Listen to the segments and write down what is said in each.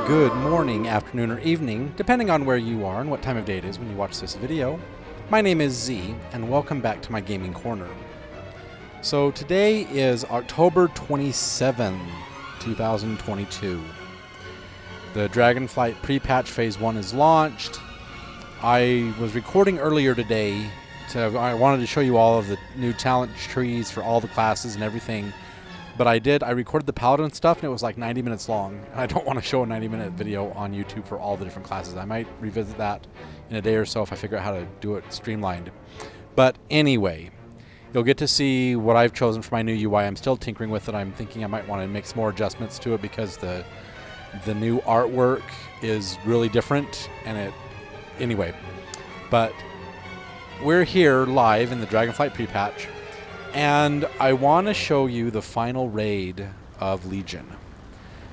Good morning, afternoon, or evening, depending on where you are and what time of day it is when you watch this video. My name is Z, and welcome back to my gaming corner. So today is October 27, 2022. The Dragonflight pre-patch phase 1 is launched. I was recording earlier today. I wanted to show you all of the new talent trees for all the classes and everything. But I recorded the Paladin stuff, and it was like 90 minutes long. And I don't want to show a 90-minute video on YouTube for all the different classes. I might revisit that in a day or so if I figure out how to do it streamlined. But anyway, you'll get to see what I've chosen for my new UI. I'm still tinkering with it. I'm thinking I might want to make some more adjustments to it because the new artwork is really different. Anyway, but we're here live in the Dragonflight pre-patch. And I want to show you the final raid of Legion.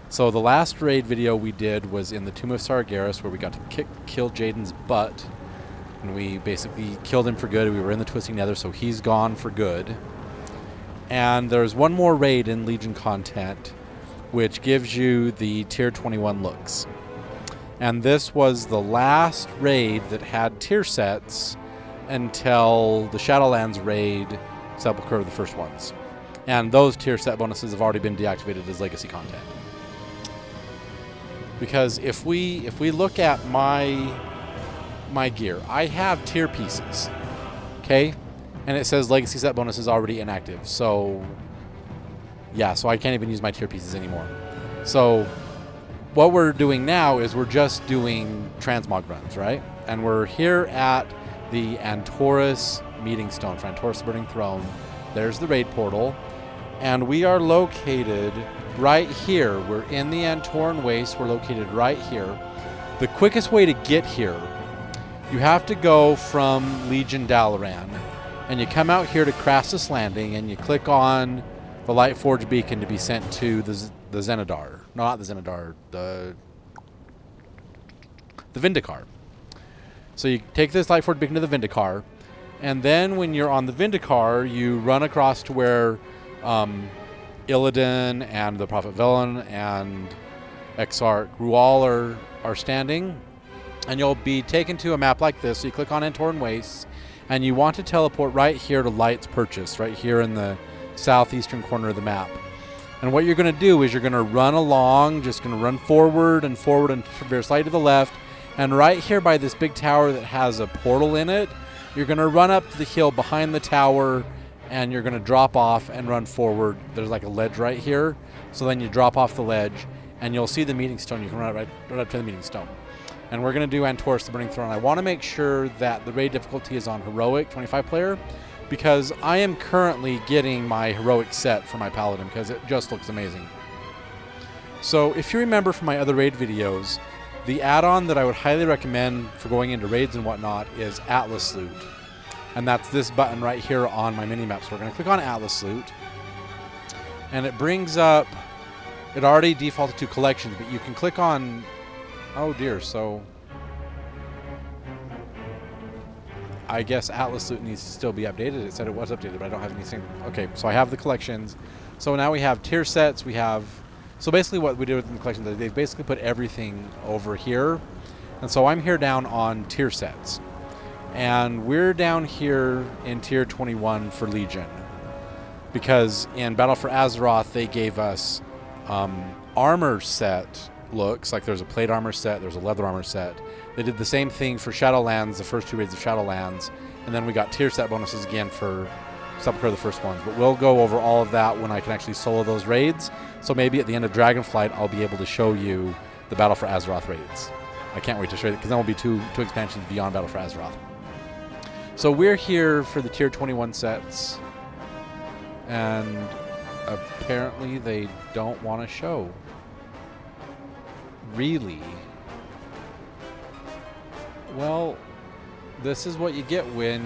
So the last raid video we did was in the Tomb of Sargeras, where we got to kill Jaden's butt. And we basically killed him for good. We were in the Twisting Nether, so he's gone for good. And there's one more raid in Legion content, which gives you the tier 21 looks. And this was the last raid that had tier sets until the Shadowlands raid, Sepulchre of the first ones. And those tier set bonuses have already been deactivated as legacy content. Because if we look at my gear, I have tier pieces. Okay? And it says legacy set bonus is already inactive. So yeah, so I can't even use my tier pieces anymore. So what we're doing now is we're just doing transmog runs, right? And we're here at the Antorus meeting stone for Antorus the Burning Throne. There's the raid portal, and we are located right here. We're in the Antoran Waste. We're located right here. The quickest way to get here, you have to go from Legion Dalaran, and you come out here to Crassus Landing, and you click on the Lightforge beacon to be sent to the Zenidar. No, not the Zenidar, the Vindicar. So you take this Lightforge beacon to the Vindicar, and then when you're on the Vindicar, you run across to where Illidan and the Prophet Velen and Exarch Rual are standing. And you'll be taken to a map like this. So you click on Antoran Wastes, and you want to teleport right here to Light's Purchase, right here in the southeastern corner of the map. And what you're going to do is you're going to run along, just going to run forward and traverse light to the left. And right here by this big tower that has a portal in it, you're going to run up to the hill behind the tower, and you're going to drop off and run forward. There's like a ledge right here. So then you drop off the ledge, and you'll see the meeting stone. You can run right up to the meeting stone. And we're going to do Antorus the Burning Throne. I want to make sure that the raid difficulty is on Heroic 25 player, because I am currently getting my Heroic set for my Paladin because it just looks amazing. So if you remember from my other raid videos, the add-on that I would highly recommend for going into raids and whatnot is Atlas Loot. And that's this button right here on my mini-map. So we're going to click on Atlas Loot. And it brings up, it already defaulted to collections, but you can click on, oh dear, so I guess Atlas Loot needs to still be updated. It said it was updated, but I don't have anything. Okay, so I have the collections. So now we have tier sets, we have, so basically what we did with the collection is they've basically put everything over here. And so I'm here down on tier sets. And we're down here in tier 21 for Legion. Because in Battle for Azeroth, they gave us armor set looks. Like there's a plate armor set, there's a leather armor set. They did the same thing for Shadowlands, the first two raids of Shadowlands. And then we got tier set bonuses again for Sepulchre the first ones. But we'll go over all of that when I can actually solo those raids. So maybe at the end of Dragonflight, I'll be able to show you the Battle for Azeroth raids. I can't wait to show you, because then will be two expansions beyond Battle for Azeroth. So we're here for the tier 21 sets. And apparently they don't want to show. Really? Well, this is what you get when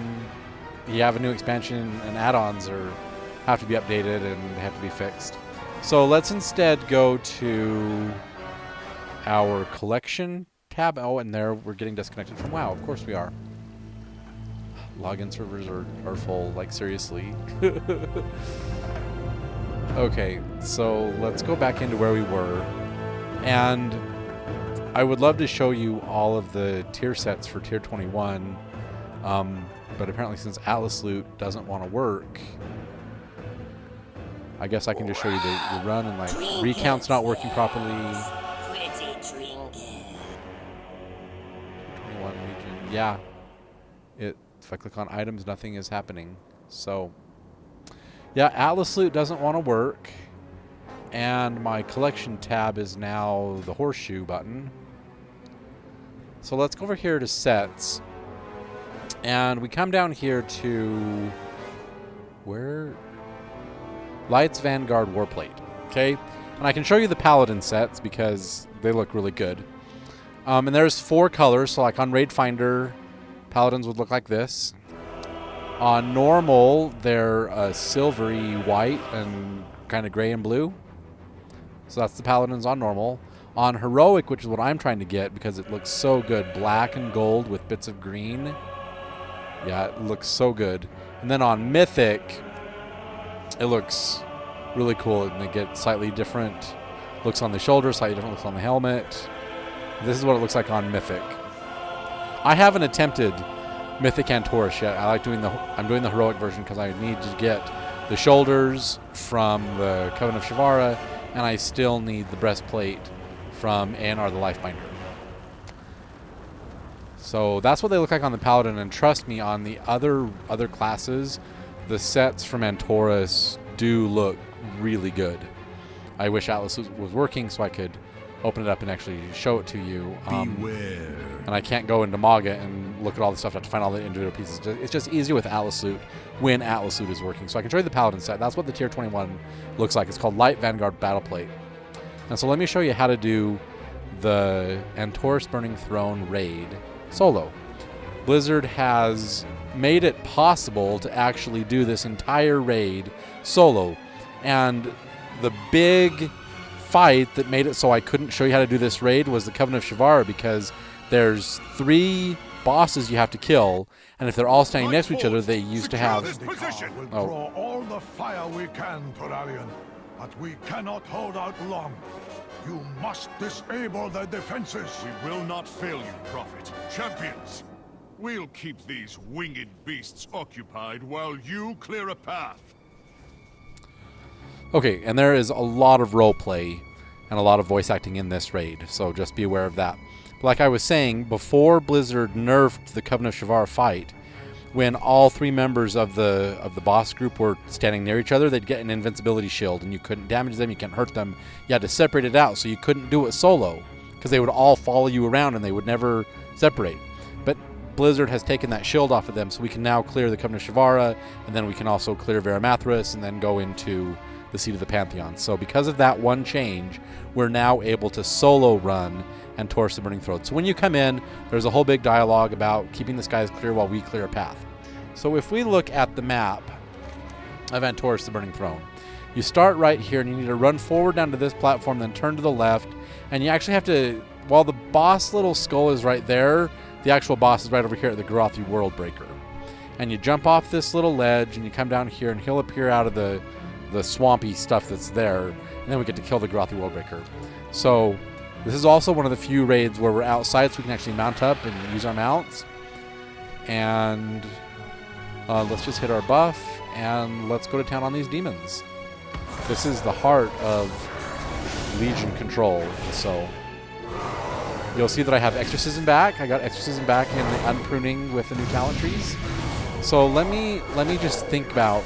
you have a new expansion and add-ons have to be updated and have to be fixed. So let's instead go to our collection tab. Oh, and there we're getting disconnected from WoW. Of course we are. Login servers are full, like seriously. Okay, so let's go back into where we were. And I would love to show you all of the tier sets for tier 21, but apparently since Atlas Loot doesn't want to work, I guess I can just show you the run, and like recount's not working properly. 21 Legion, yeah. If I click on items, nothing is happening. So yeah, Atlas Loot doesn't want to work, and my collection tab is now the horseshoe button. So let's go over here to sets, and we come down here to where? Lights Vanguard Warplate. Okay, and I can show you the Paladin sets because they look really good. And there's 4 colors, so like on Raid Finder, Paladins would look like this. On normal, they're silvery white and kind of gray and blue. So that's the Paladins on normal. On Heroic, which is what I'm trying to get because it looks so good, black and gold with bits of green. Yeah, it looks so good. And then on Mythic, it looks really cool, and they get slightly different looks on the shoulder, slightly different looks on the helmet. This is what it looks like on Mythic. I haven't attempted Mythic Antorus yet. I'm doing the Heroic version because I need to get the shoulders from the Coven of Shivara, and I still need the breastplate from A&R the Lifebinder. So that's what they look like on the Paladin, and trust me, on the other classes, the sets from Antorus do look really good. I wish Atlas was working so I could open it up and actually show it to you. Beware. And I can't go into Maga and look at all the stuff. I have to find all the individual pieces. It's just easier with Atlas Loot when Atlas Loot is working. So I can show you the Paladin set. That's what the Tier 21 looks like. It's called Light Vanguard Battleplate. And so let me show you how to do the Antorus Burning Throne raid solo. Blizzard has made it possible to actually do this entire raid solo. And the big fight that made it so I couldn't show you how to do this raid was the Coven of Shivara, because there's 3 bosses you have to kill, and if they're all standing next to each other, they used to have... We'll draw all the fire we can, Turalian, but we cannot hold out long. You must disable their defenses. We will not fail you, Prophet. Champions, we'll keep these winged beasts occupied while you clear a path. Okay, and there is a lot of roleplay and a lot of voice acting in this raid, so just be aware of that. But like I was saying, before Blizzard nerfed the Coven of Shivara fight, when all 3 members of the boss group were standing near each other, they'd get an invincibility shield, and you couldn't damage them, you can't hurt them. You had to separate it out, so you couldn't do it solo, because they would all follow you around and they would never separate. But Blizzard has taken that shield off of them, so we can now clear the Coven of Shivara, and then we can also clear Varamathras, and then go into the Seat of the Pantheon. So because of that one change, we're now able to solo run Antorus the Burning Throne. So when you come in, there's a whole big dialogue about keeping the skies clear while we clear a path. So if we look at the map of Antorus the Burning Throne, you start right here, and you need to run forward down to this platform, then turn to the left, and you actually have to, while the boss little skull is right there, the actual boss is right over here at the Garathi Worldbreaker. And you jump off this little ledge, and you come down here, and he'll appear out of the swampy stuff that's there, and then we get to kill the Garathi Worldbreaker. So this is also one of the few raids where we're outside, so we can actually mount up and use our mounts. And let's just hit our buff, and let's go to town on these demons. This is the heart of Legion control. So you'll see that I have Exorcism back. I got Exorcism back in the Unpruning with the new talent trees. So let me just think about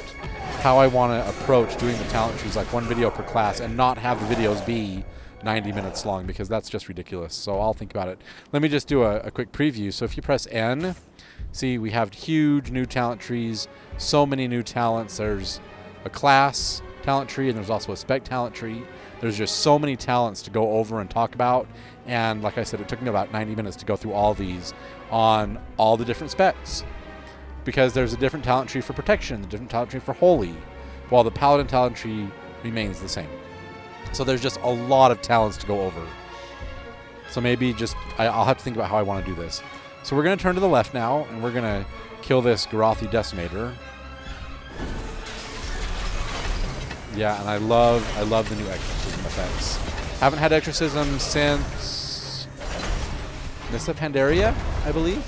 how I want to approach doing the talent trees, like 1 video per class, and not have the videos be 90 minutes long, because that's just ridiculous. So I'll think about it. Let me just do a quick preview. So if you press N, see we have huge new talent trees, so many new talents. There's a class talent tree, and there's also a spec talent tree. There's just so many talents to go over and talk about, and like I said, it took me about 90 minutes to go through all these on all the different specs, because there's a different talent tree for protection, a different talent tree for holy, while the paladin talent tree remains the same. So there's just a lot of talents to go over. So maybe just, I'll have to think about how I want to do this. So we're going to turn to the left now, and we're going to kill this Garathi Decimator. Yeah, and I love the new Exorcism effects. Haven't had Exorcism since Mists of Pandaria, I believe.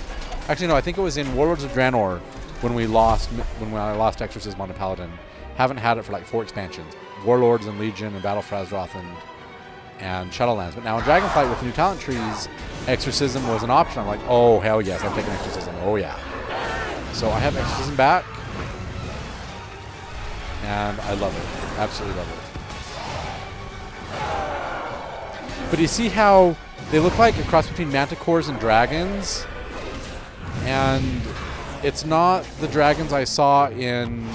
Actually, no, I think it was in Warlords of Draenor when I lost Exorcism on a Paladin. Haven't had it for like 4 expansions. Warlords and Legion and Battle for Azeroth and Shadowlands. But now in Dragonflight with the new talent trees, Exorcism was an option. I'm like, oh, hell yes, I'm taking Exorcism. Oh, yeah. So I have Exorcism back. And I love it. Absolutely love it. But you see how they look like a cross between manticores and dragons? And it's not the dragons I saw in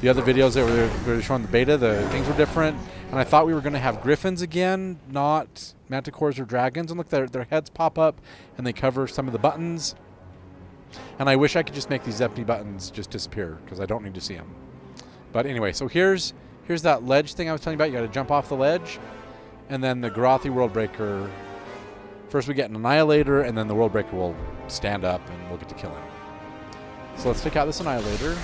the other videos that were showing the beta. The things were different. And I thought we were going to have griffins again, not manticores or dragons. And look, their heads pop up and they cover some of the buttons. And I wish I could just make these empty buttons just disappear because I don't need to see them. But anyway, so here's that ledge thing I was telling you about. You got to jump off the ledge. And then the Garathi Worldbreaker. First we get an Annihilator, and then the Worldbreaker will stand up and we'll get to kill him. So let's take out this Annihilator.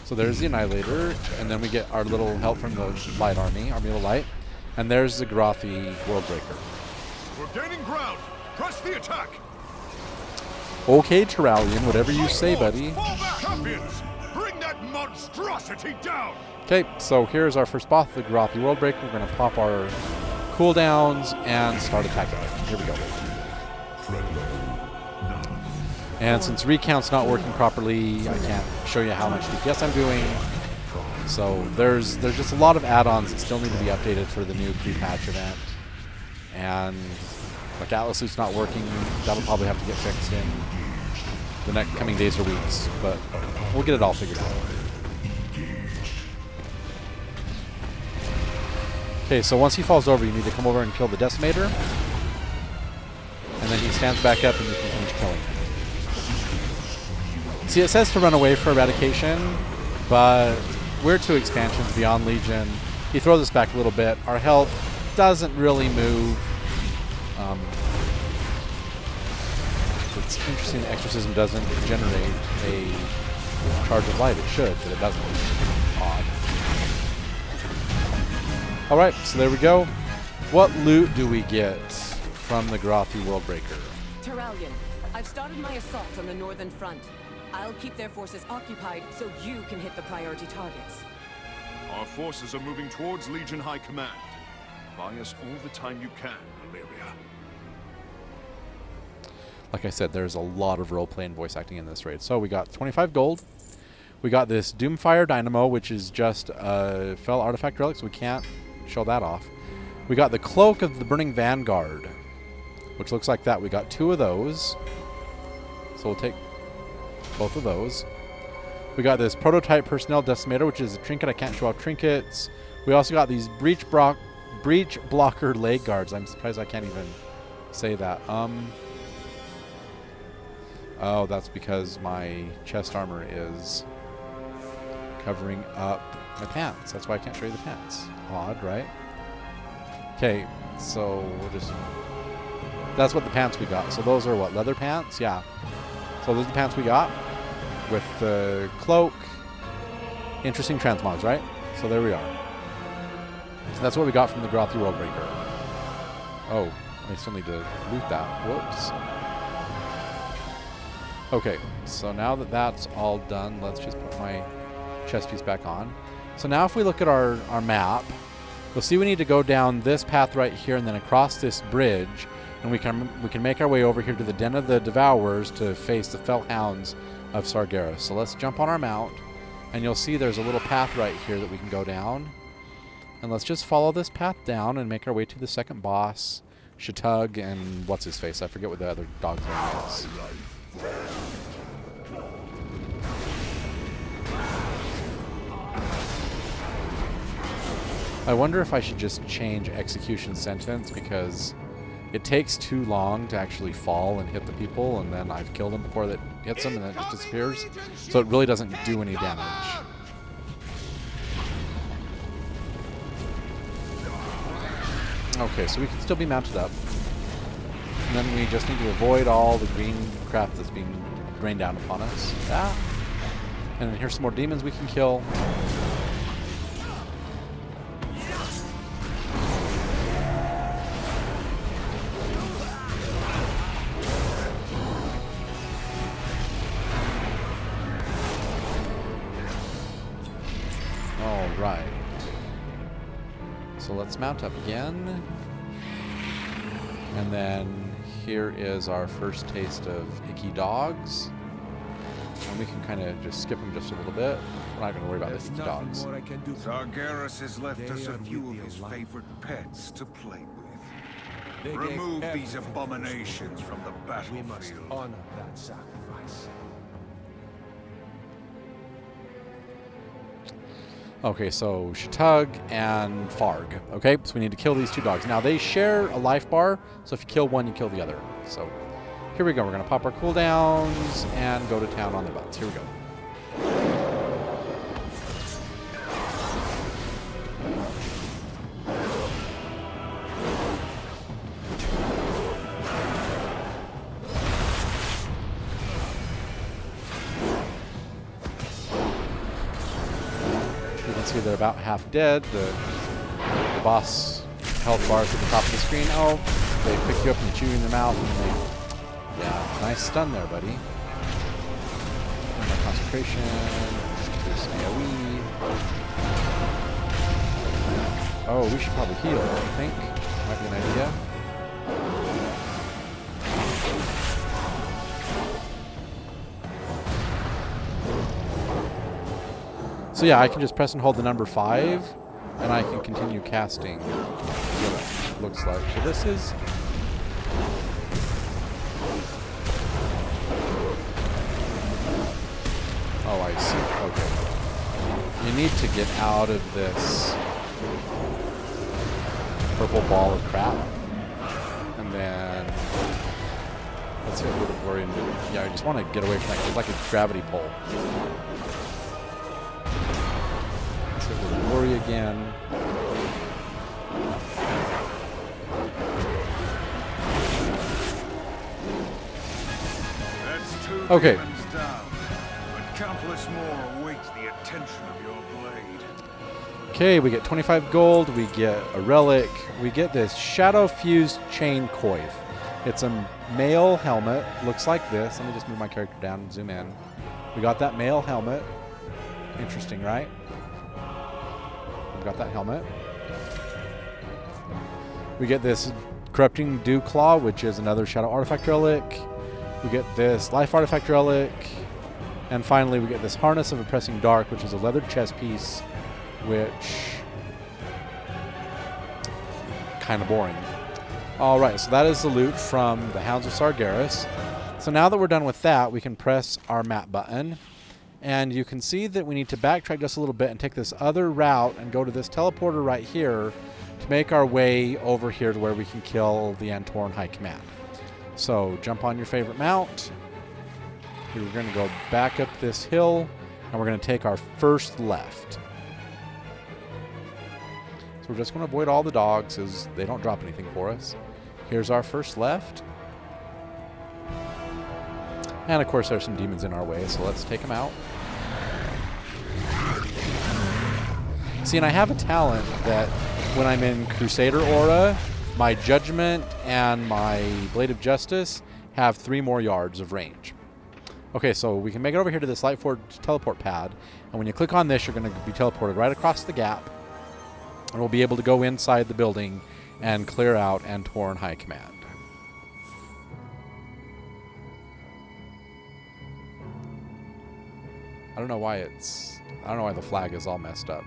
So there's the Annihilator, and then we get our little help from the Light Army of Light. And there's the Garathi Worldbreaker. We're gaining ground. Press the attack. Okay, Terralion, whatever you say, buddy. Fall back. Champions, bring that monstrosity down. Okay, so here's our first boss, the Garathi Worldbreaker. We're going to pop our cooldowns and start attacking it. Here we go. And since Recount's not working properly, I can't show you how much DPS I'm doing. So there's just a lot of add-ons that still need to be updated for the new pre-patch event. And like Atlas Loot's not working. That'll probably have to get fixed in the next coming days or weeks. But we'll get it all figured out. Okay, so once he falls over, you need to come over and kill the Decimator. And then he stands back up and you can finish killing him. See, it says to run away for eradication, but we're 2 expansions beyond Legion. He throws us back a little bit. Our health doesn't really move. It's interesting that Exorcism doesn't generate a charge of light. It should, but it doesn't. Odd. Alright, so there we go. What loot do we get from the Garathi Worldbreaker? Terralion, I've started my assault on the northern front. I'll keep their forces occupied so you can hit the priority targets. Our forces are moving towards Legion High Command. Buy us all the time you can, Illyria. Like I said, there's a lot of roleplay and voice acting in this raid. So we got 25 gold. We got this Doomfire Dynamo, which is just a Fell Artifact Relic, so we can't show that off. We got the Cloak of the Burning Vanguard, which looks like that. We got 2 of those. So we'll take both of those. We got this Prototype Personnel Decimator, which is a trinket. I can't show off trinkets. We also got these Breach Blocker Leg Guards. I'm surprised I can't even say that. Oh, that's because my chest armor is covering up my pants. That's why I can't show you the pants. Odd, right? Okay, so we'll just... That's what the pants we got. So those are what, leather pants? Yeah. So those are the pants we got with the cloak. Interesting transmogs, right? So there we are. So that's what we got from the Garathi Worldbreaker. Oh, I still need to loot that. Whoops. Okay, so now that that's all done, let's just put my chest piece back on. So now if we look at our map, we'll see we need to go down this path right here and then across this bridge, and we can make our way over here to the Den of the Devourers to face the Fellhounds of Sargeras. So let's jump on our mount, and you'll see there's a little path right here that we can go down. And let's just follow this path down and make our way to the second boss, Shatug, and what's his face? I forget what the other dog's name is. I wonder if I should just change execution sentence because it takes too long to actually fall and hit the people, and then I've killed them before that hits them and then it just disappears. So it really doesn't do any damage. Okay, so we can still be mounted up. And then we just need to avoid all the green crap that's being rain down upon us. Ah. And then here's some more demons we can kill. All right. So let's mount up again. And then here is our first taste of icky dogs. And we can kind of just skip them just a little bit. We're not going to worry about the icky dogs. Sargeras has left us a few of his favorite pets to play with. Remove these abominations from the battlefield. We must honor that sacrifice. Okay, so Shatug and Farg. Okay, so we need to kill these two dogs. Now, they share a life bar, so if you kill one, you kill the other. So here we go. We're going to pop our cooldowns and go to town on the butts. Here we go. See, they're about half dead. The boss health bars at the top of the screen. Oh, they pick you up and chew you in the mouth. And they, yeah, nice stun there, buddy. And my concentration. There's AoE. Oh, we should probably heal, I think. Might be an idea. So yeah, I can just press and hold the number 5, and I can continue casting. What it looks like. So this is. Oh, I see. Okay. You need to get out of this purple ball of crap, and then let's hit a little glory. Yeah, I just want to get away from that. It's like a gravity pull. Glory again. That's two okay. demons down, but countless more await the attention of your blade. Okay, we get 25 gold, we get a relic, we get this shadow fused chain coif. It's a male helmet, looks like this. Let me just move my character down and zoom in. We got that male helmet. Interesting, right? Got that helmet. We get this Corrupting Dew Claw, which is another Shadow Artifact Relic. We get this Life Artifact Relic. And finally, we get this Harness of Oppressing Dark, which is a leather chest piece, which... kind of boring. Alright, so that is the loot from the Hounds of Sargeras. So now that we're done with that, we can press our map button. And you can see that we need to backtrack just a little bit and take this other route and go to this teleporter right here to make our way over here to where we can kill the Antorus High Command. So jump on your favorite mount. We're going to go back up this hill, and we're going to take our first left. So we're just going to avoid all the dogs because they don't drop anything for us. Here's our first left. And of course there's some demons in our way, so let's take them out. See, and I have a talent that when I'm in Crusader Aura, my Judgment and my Blade of Justice have 3 more yards of range. Okay, so we can make it over here to this Lightforge teleport pad, and when you click on this, you're going to be teleported right across the gap, and we'll be able to go inside the building and clear out Antorus High Command. I don't know why the flag is all messed up.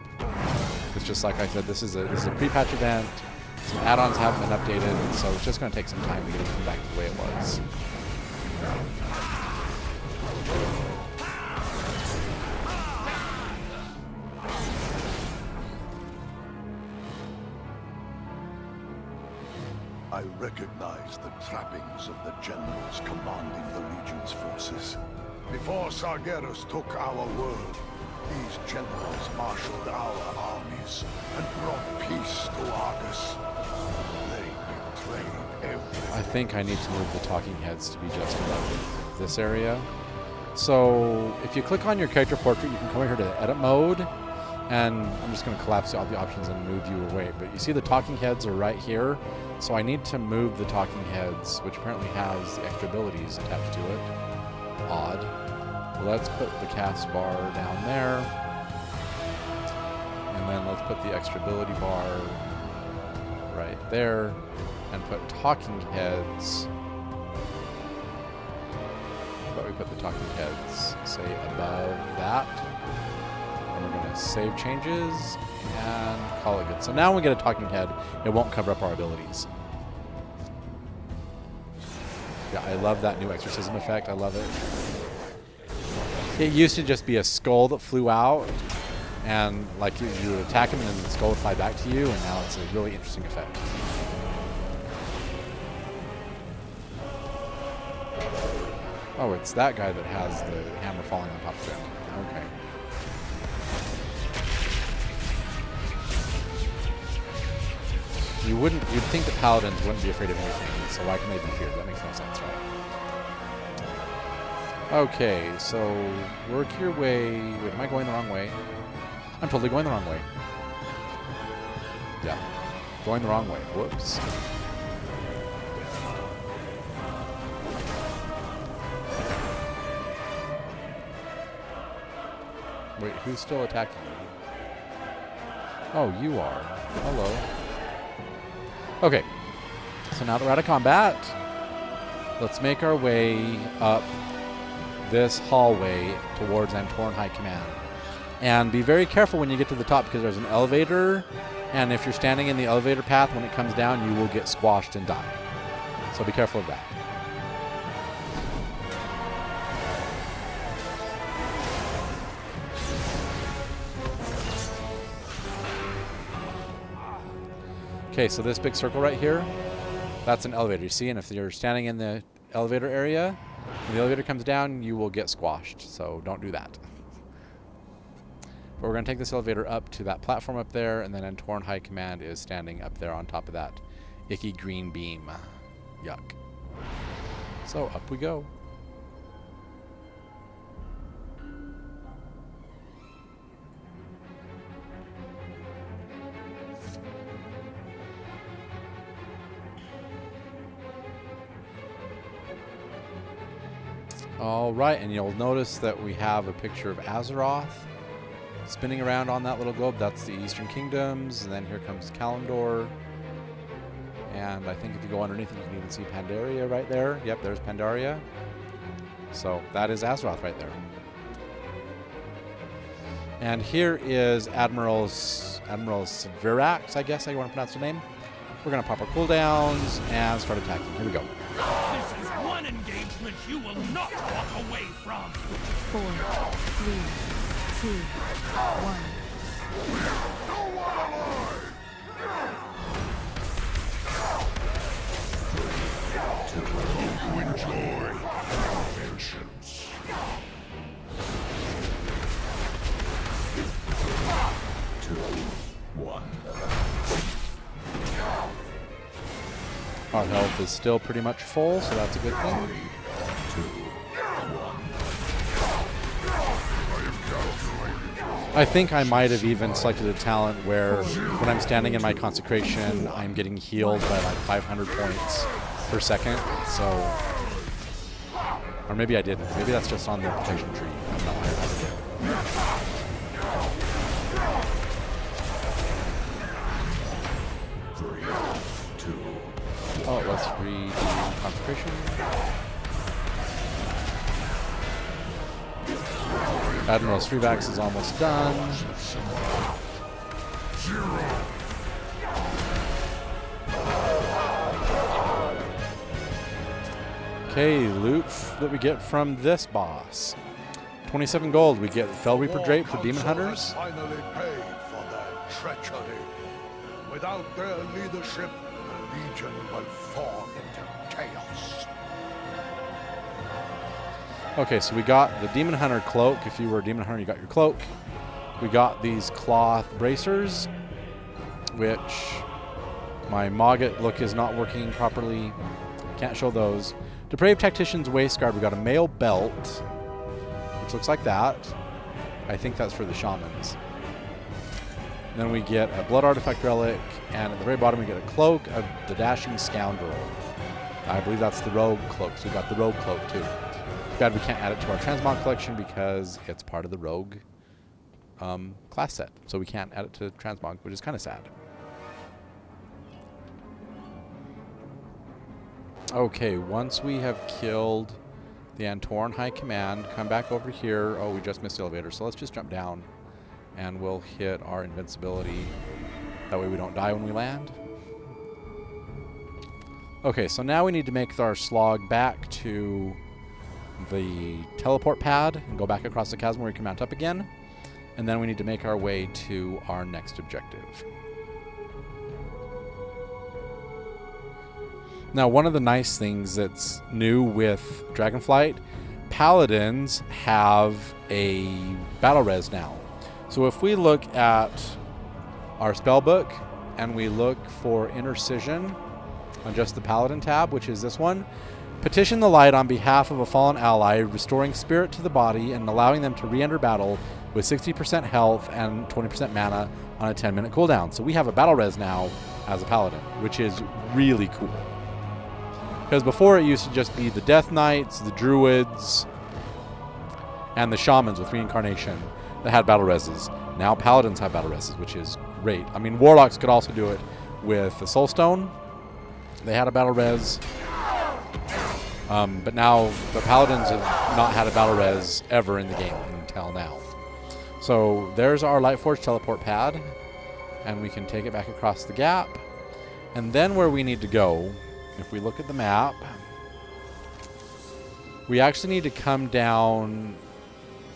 It's just like I said, this is a pre-patch event. Some add-ons haven't been updated, so it's just going to take some time to get it back to the way it was. I recognize the trappings of the generals commanding the Legion's forces. Before Sargeras took our world, these generals marshaled our armies and brought peace to Argus. They betrayed everything. I think I need to move the talking heads to be just above this area. So if you click on your character portrait, you can come over here to edit mode, and I'm just going to collapse all the options and move you away. But you see the talking heads are right here, so I need to move the talking heads, which apparently has the extra abilities attached to it. Odd. Let's put the cast bar down there, and then let's put the extra ability bar right there, and put talking heads. But we put the talking heads, say, above that. And we're going to save changes and call it good. So now when we get a talking head, it won't cover up our abilities. Yeah, I love that new exorcism effect. I love it. It used to just be a skull that flew out, and like you would attack him and then the skull would fly back to you, and now it's a really interesting effect. Oh, it's that guy that has the hammer falling on top of it. Okay. You'd think that paladins wouldn't be afraid of anything, so why can they be feared? That makes no sense, right? Okay, so work your way. Wait, am I going the wrong way? I'm totally going the wrong way. Yeah, going the wrong way. Whoops. Wait, who's still attacking me? Oh, you are. Hello. Okay, so now that we're out of combat, let's make our way up this hallway towards Antorus High Command. And be very careful when you get to the top, because there's an elevator, and if you're standing in the elevator path, when it comes down, you will get squashed and die. So be careful of that. Okay, so this big circle right here, that's an elevator, you see? And if you're standing in the elevator area, when the elevator comes down, you will get squashed. So don't do that. But we're going to take this elevator up to that platform up there, and then Antorus High Command is standing up there on top of that icky green beam. Yuck. So up we go. All right, and you'll notice that we have a picture of Azeroth spinning around on that little globe. That's the Eastern Kingdoms, and then here comes Kalimdor. And I think if you go underneath it, you can even see Pandaria right there. Yep, there's Pandaria. So that is Azeroth right there. And here is Admiral Svirax, I guess I want to pronounce the name. We're going to pop our cooldowns and start attacking. Here we go. This is one engagement you will not walk away from. 4, 3, 2, 1. You enjoy vengeance. Our health is still pretty much full, so that's a good thing. I think I might have even selected a talent where when I'm standing in my consecration, I'm getting healed by like 500 points per second. So, or maybe I didn't. Maybe that's just on the protection tree. I don't know. I forget. Oh, let's read the consecration. Admiral Srivax is almost done. Okay, loot that we get from this boss. 27 gold. We get Fell Reaper Drape for Demon Hunters. Finally paid for their treachery. Without their leadership, the Legion will fall into chaos. Okay, so we got the Demon Hunter cloak. If you were a Demon Hunter, you got your cloak. We got these cloth bracers, which my Mogget look is not working properly. Can't show those. Depraved Tactician's Waist Guard. We got a mail belt. which looks like that. I think that's for the shamans. And then we get a blood artifact relic, and at the very bottom we get a cloak of the dashing scoundrel. I believe that's the rogue cloak, so we got the rogue cloak too. Too bad we can't add it to our transmog collection because it's part of the rogue class set, so we can't add it to transmog, which is kind of sad. Okay, once we have killed the Antorus High Command, come back over here. Oh, we just missed the elevator, so let's just jump down and we'll hit our invincibility. That way we don't die when we land. Okay, so now we need to make our slog back to the teleport pad and go back across the chasm where we can mount up again. And then we need to make our way to our next objective. Now, one of the nice things that's new with Dragonflight, Paladins have a battle res now. So if we look at our spellbook and we look for Intercision on just the Paladin tab, which is this one, petition the light on behalf of a fallen ally, restoring spirit to the body and allowing them to re-enter battle with 60% health and 20% mana on a 10-minute cooldown. So we have a battle res now as a Paladin, which is really cool. Because before it used to just be the Death Knights, the Druids, and the Shamans with Reincarnation that had battle reses. Now Paladins have battle reses, which is great. I mean, Warlocks could also do it with the Soulstone. They had a battle res. But now the Paladins have not had a battle res ever in the game until now. So there's our Lightforge teleport pad. And we can take it back across the gap. And then where we need to go, if we look at the map, we actually need to come down.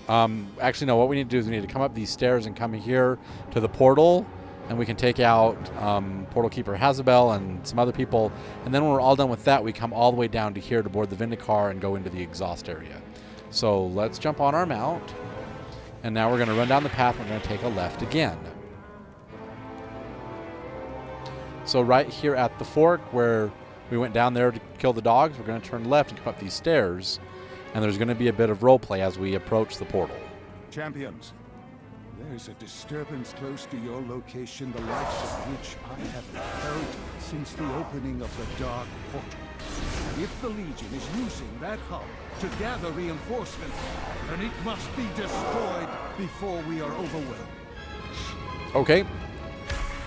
Actually, no, what we need to do is we need to come up these stairs and come here to the portal. And we can take out Portal Keeper Hazabel and some other people. And then when we're all done with that, we come all the way down to here to board the Vindicar and go into the exhaust area. So let's jump on our mount. And now we're going to run down the path. And we're going to take a left again. So right here at the fork where we went down there to kill the dogs, we're going to turn left and come up these stairs. And there's going to be a bit of roleplay as we approach the portal. Champions, there is a disturbance close to your location, the likes of which I have felt since the opening of the Dark Portal. And if the Legion is using that hub to gather reinforcements, then it must be destroyed before we are overwhelmed. Okay.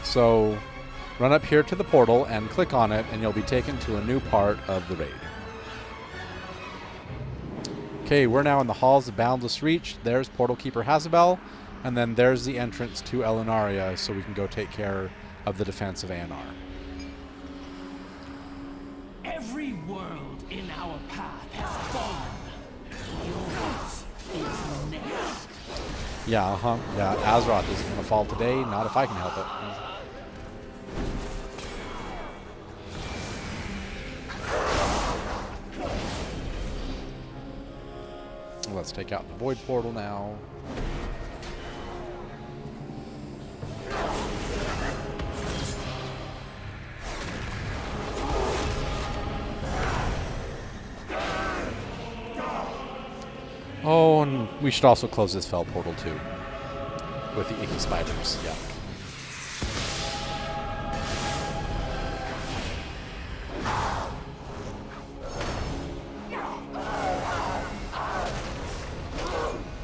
So run up here to the portal and click on it, and you'll be taken to a new part of the raid. Okay, we're now in the Halls of Boundless Reach. There's Portal Keeper Hazabel, and then there's the entrance to Elenaria, so we can go take care of the defense of Anar. Every world in our path has fallen. Yours is next. Yeah, Yeah, Azeroth isn't going to fall today, not if I can help it. Let's take out the Void Portal now. Oh, and we should also close this Fell Portal too. With the icky spiders, yeah.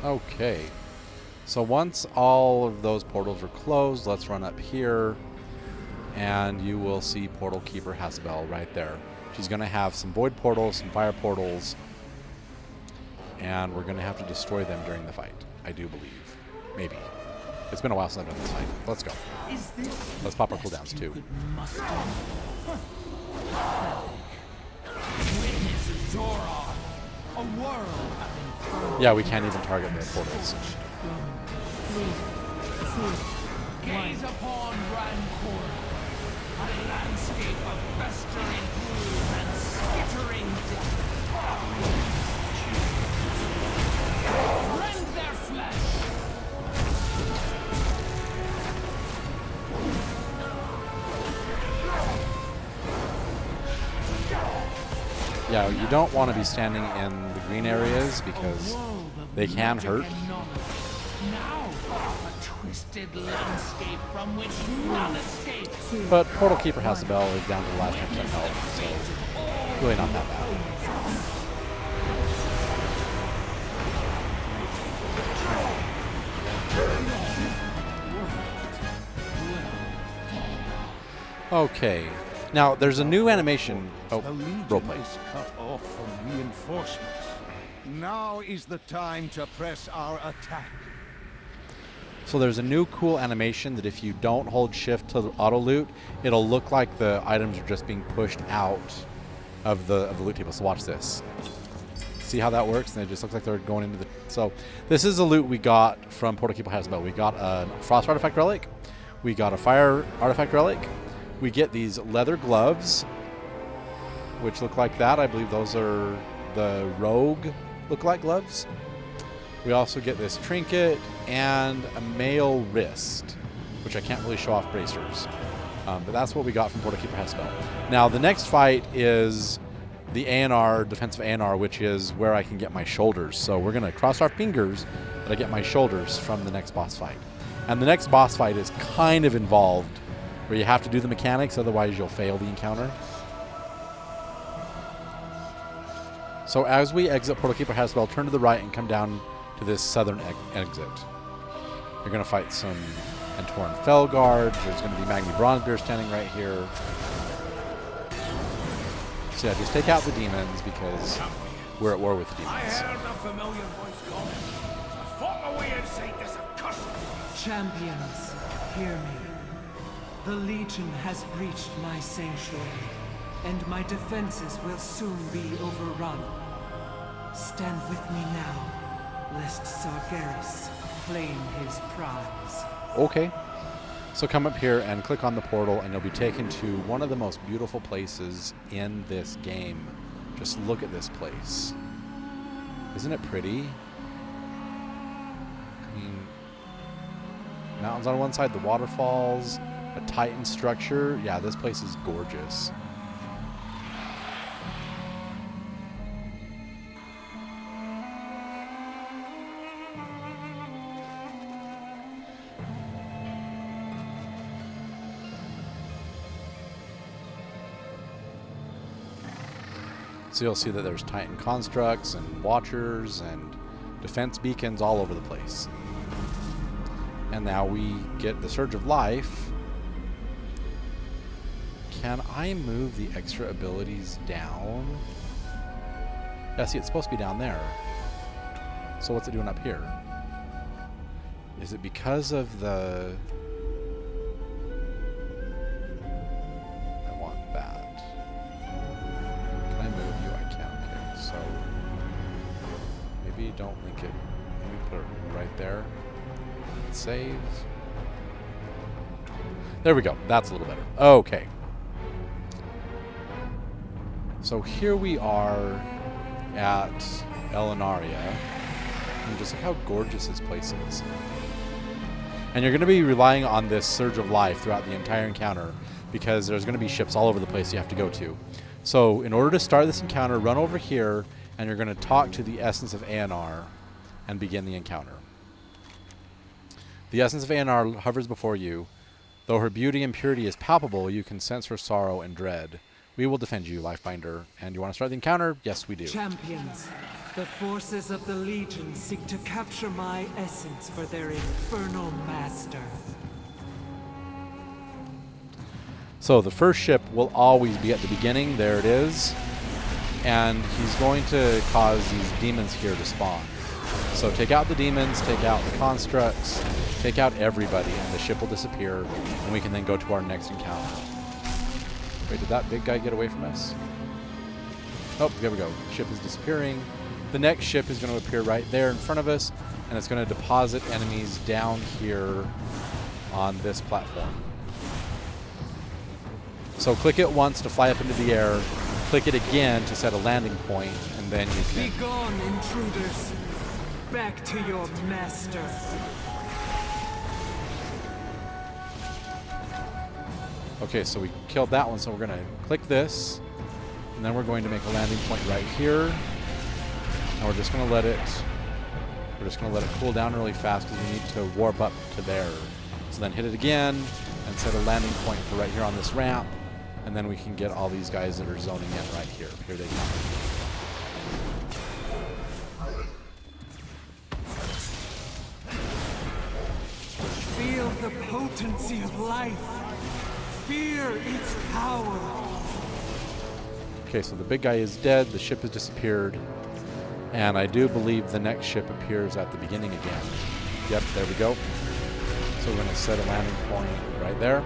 Okay, so once all of those portals are closed, let's run up here, and you will see Portal Keeper Hazabel right there. She's going to have some void portals, some fire portals, and we're going to have to destroy them during the fight, I do believe. Maybe. It's been a while since I've done this fight. Let's go. Let's pop our cooldowns too. Witness Zora, a world. Yeah, we can't even target the portals. 3, 2, Gaze upon Rancor, a landscape of festering gloom and skittering death. Rend their flesh. Yeah, you don't want to be standing in the green areas because They can magic hurt. and knowledge. Now, a twisted landscape from which none escape. But Portal Keeper has the bell is down to the last 10% health, so really not that bad. Okay. Now, there's a new animation. Oh, The Legion roleplay. is cut off from reinforcements. Now is the time to press our attack. So there's a new cool animation that if you don't hold shift to auto loot, it'll look like the items are just being pushed out of the loot table. So watch this. See how that works? And it just looks like they're going into the... So this is the loot we got from Portal Keeper Hasbel. We got a Frost Artifact Relic. We got a Fire Artifact Relic. We get these leather gloves, which look like that. I believe those are the Rogue look-like gloves. We also get this trinket and a mail wrist, which I can't really show off bracers. But that's what we got from Portal Keeper Hasbel. Now, the next fight is the ANR, defensive ANR, which is where I can get my shoulders. So we're going to cross our fingers that I get my shoulders from the next boss fight. And the next boss fight is kind of involved, where you have to do the mechanics, otherwise you'll fail the encounter. So as we exit Portal Keeper Hasbel, turn to the right and come down to this southern exit. You're going to fight some Antoran Fell Guards. There's going to be Magni Bronzebeard standing right here. So yeah, just take out the demons because we're at war with the I demons. heard a familiar voice calling. I fought my way inside this accursed. Champions, hear me. The Legion has breached my sanctuary, and my defenses will soon be overrun. Stand with me now, lest Sargeras claim his prize. Okay. So come up here and click on the portal and you'll be taken to one of the most beautiful places in this game. Just look at this place. Isn't it pretty? I mean, mountains on one side, the waterfalls, a Titan structure. Yeah, this place is gorgeous. So you'll see that there's Titan constructs and watchers and defense beacons all over the place. And now we get the Surge of Life. Can I move the extra abilities down? Yeah, see, it's supposed to be down there. So what's it doing up here? Is it because of the... I want that. Can I move you? I can. Okay, so... maybe don't link it. Let me put it right there. Save. There we go. That's a little better. Okay. So here we are at Elenaria. And just look how gorgeous this place is. And you're going to be relying on this Surge of Life throughout the entire encounter because there's going to be ships all over the place you have to go to. So in order to start this encounter, run over here and you're going to talk to the Essence of ANR and begin the encounter. The Essence of ANR hovers before you. Though her beauty and purity is palpable, you can sense her sorrow and dread. We will defend you, Lifebinder. And you want to start the encounter? Yes, we do. Champions, the forces of the Legion seek to capture my essence for their infernal master. So the first ship will always be at the beginning. There it is. And he's going to cause these demons here to spawn. So take out the demons, take out the constructs, take out everybody, and the ship will disappear, and we can then go to our next encounter. Wait, did that big guy get away from us? Oh, there we go. The ship is disappearing. The next ship is going to appear right there in front of us, and it's going to deposit enemies down here on this platform. So click it once to fly up into the air, click it again to set a landing point, and then you can... Be gone, intruders! Back to your master! Okay, so we killed that one, so we're going to click this, and then we're going to make a landing point right here, and we're just going to let it We're just going to let it cool down really fast because we need to warp up to there. So then hit it again and set a landing point for right here on this ramp. And then we can get all these guys that are zoning in right here. Here they come. Feel the potency of life. Fear its power. Okay, so the big guy is dead. The ship has disappeared. And I do believe the next ship appears at the beginning again. Yep, there we go. So we're going to set a landing point right there.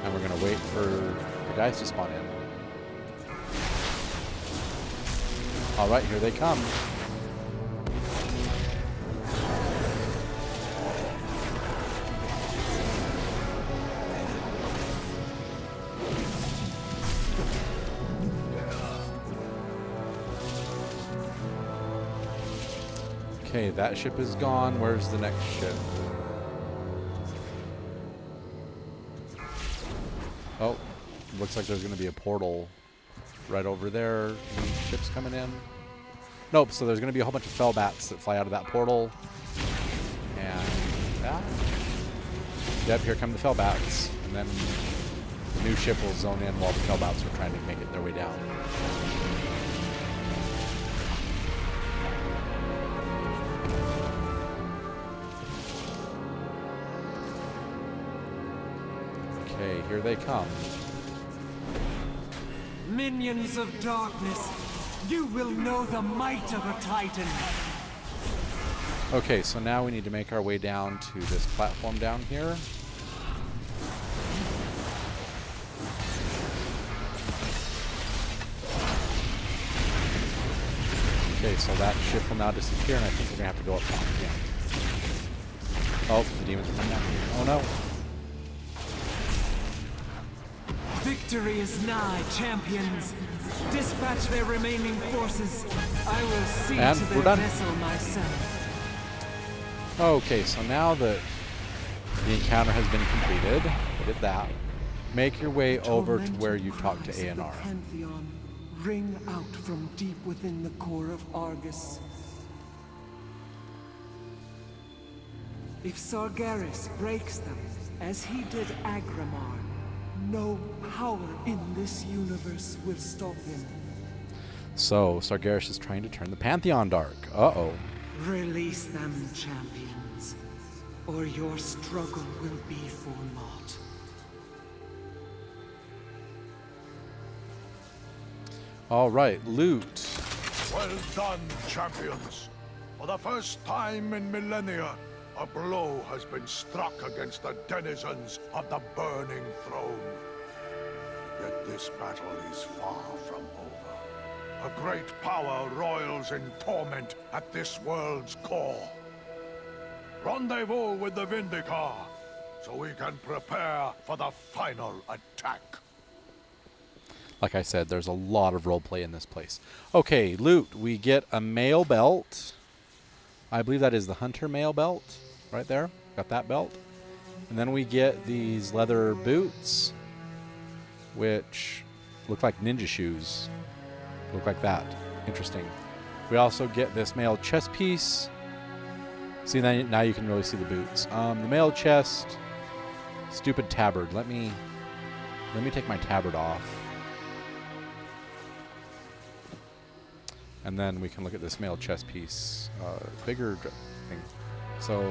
And we're going to wait for the guys to spawn in. All right, here they come. Okay, that ship is gone. Where's the next ship? Oh, looks like there's going to be a portal right over there. Any ships coming in? Nope, so there's going to be a whole bunch of fellbats that fly out of that portal. And, yep, here come the fellbats. And then the new ship will zone in while the fellbats are trying to make it their way down. Okay, here they come. Minions of darkness, you will know the might of a Titan. Okay, so now we need to make our way down to this platform down here. Okay, so that ship will now disappear, and I think we're going to have to go up top again. Oh, the demons are coming after me. Oh no. Victory is nigh, champions. Dispatch their remaining forces. I will see And to we're their done. vessel myself. Okay, so now that the encounter has been completed, we did that. Make your way over to where you talk to Tormented cries of the ANR. Pantheon ring out from deep within the core of Argus. If Sargeras breaks them, as he did Agramar, no power in this universe will stop him. So, Sargeras is trying to turn the Pantheon dark. Uh-oh. Release them, champions, or your struggle will be for naught. All right, loot. Well done, champions. For the first time in millennia, a blow has been struck against the denizens of the Burning Throne. Yet this battle is far from over. A great power roils in torment at this world's core. Rendezvous with the Vindicar, so we can prepare for the final attack. Like I said, there's a lot of roleplay in this place. Okay, loot. We get a mail belt. I believe that is the hunter mail belt. Right there. Got that belt. And then we get these leather boots, which look like ninja shoes. Look like that. Interesting. We also get this mail chest piece. See, now you can really see the boots. The mail chest. Stupid tabard. Let me take my tabard off. And then we can look at this mail chest piece. Bigger thing. So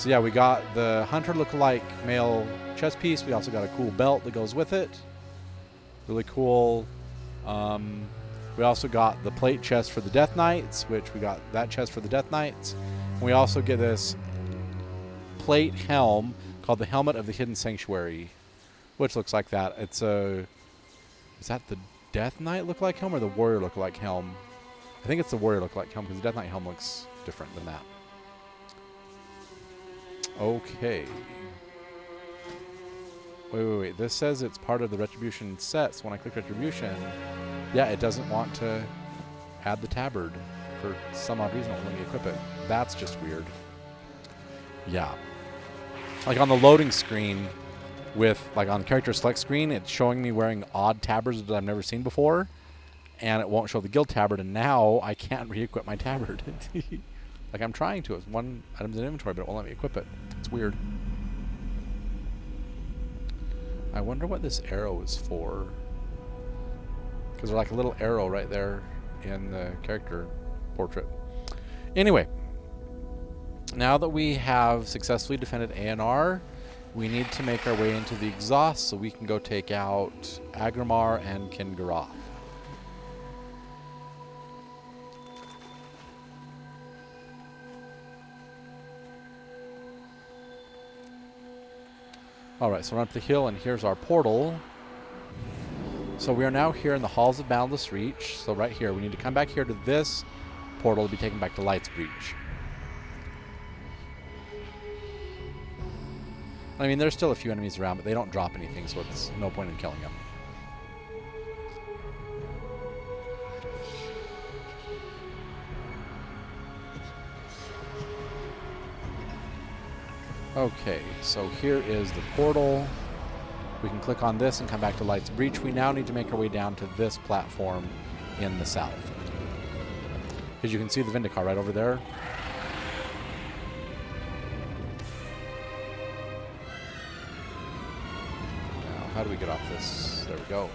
yeah, we got the hunter look-alike mail chest piece. We also got a cool belt that goes with it. Really cool. We also got the plate chest for the Death Knights, which we got that chest for the Death Knights. And we also get this plate helm called the Helmet of the Hidden Sanctuary, which looks like that. It's a... Is that the Death Knight look-alike helm or the Warrior look-alike helm? I think it's the Warrior look-alike helm because the Death Knight helm looks different than that. Okay. Wait. This says it's part of the Retribution set, so when I click Retribution, yeah, it doesn't want to add the tabard. For some odd reason, it won't let me equip it. That's just weird. Yeah. Like on the loading screen, with like on the character select screen, it's showing me wearing odd tabards that I've never seen before. and it won't show the guild tabard, and now I can't re-equip my tabard. Like I'm trying to. It's one item's in inventory, but it won't let me equip it. It's weird. I wonder what this arrow is for. Because there's like a little arrow right there in the character portrait. Anyway, now that we have successfully defended ANR, we need to make our way into the exhaust so we can go take out Agrimar and Kingaroth. Alright, so we're up the hill, and here's our portal. So we are now here in the Halls of Boundless Reach. So right here, we need to come back here to this portal to be taken back to Light's Breach. I mean, there's still a few enemies around, but they don't drop anything, so it's no point in killing them. Okay, so here is the portal. We can click on this and come back to Light's Breach. We now need to make our way down to this platform in the south. As you can see the Vindicar right over there. Now, how do we get off this? There we go.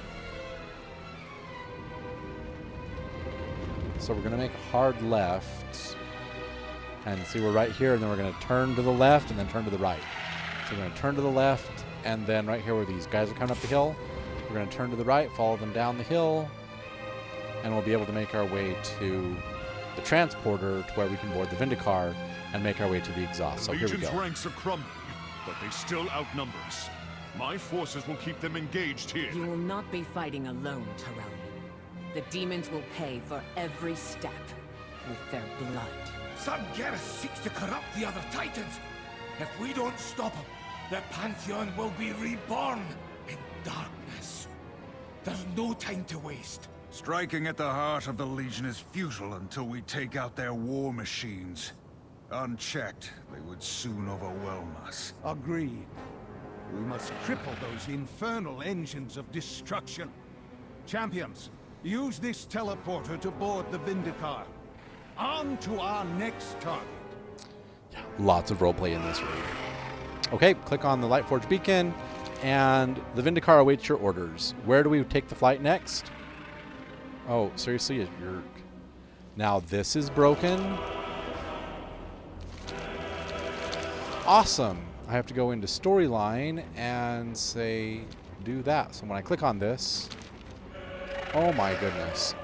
So we're going to make a hard left. And see, we're right here, and then we're going to turn to the left and then turn to the right. So we're going to turn to the left, and then right here where these guys are coming up the hill, we're going to turn to the right, follow them down the hill, and we'll be able to make our way to the transporter to where we can board the Vindicar and make our way to the exhaust. So here we go. Legion's ranks are crumbling, but they still outnumber us. My forces will keep them engaged here. You will not be fighting alone, Terrellian. The demons will pay for every step with their blood. Sargeras seeks to corrupt the other Titans. If we don't stop him, the Pantheon will be reborn in darkness. There's no time to waste. Striking at the heart of the Legion is futile until we take out their war machines. Unchecked, they would soon overwhelm us. Agreed. We must cripple those infernal engines of destruction. Champions, use this teleporter to board the Vindicar. On to our next target. Lots of roleplay in this raid. Okay, click on the Lightforge beacon, and the Vindicar awaits your orders. Where do we take the flight next? Oh, seriously? You're... Now this is broken? Awesome! I have to go into storyline and say, do that. So when I click on this, oh my goodness.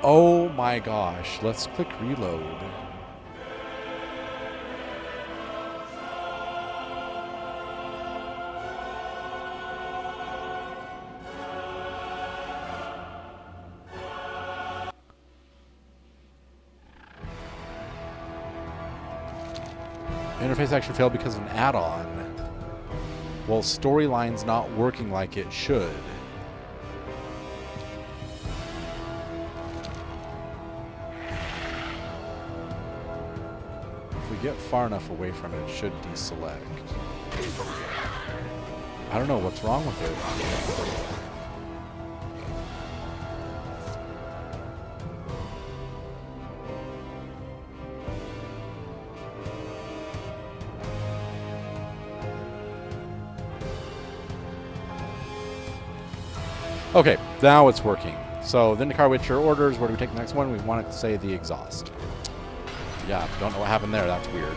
Oh my gosh, let's click reload. Interface action failed because of an add-on. Well, storyline's not working like it should. Get far enough away from it, it should deselect. I don't know what's wrong with it. Okay, now it's working. So Vindicar with your orders. Where do we take the next one? We want it to say the exhaust. Yeah, don't know what happened there. That's weird.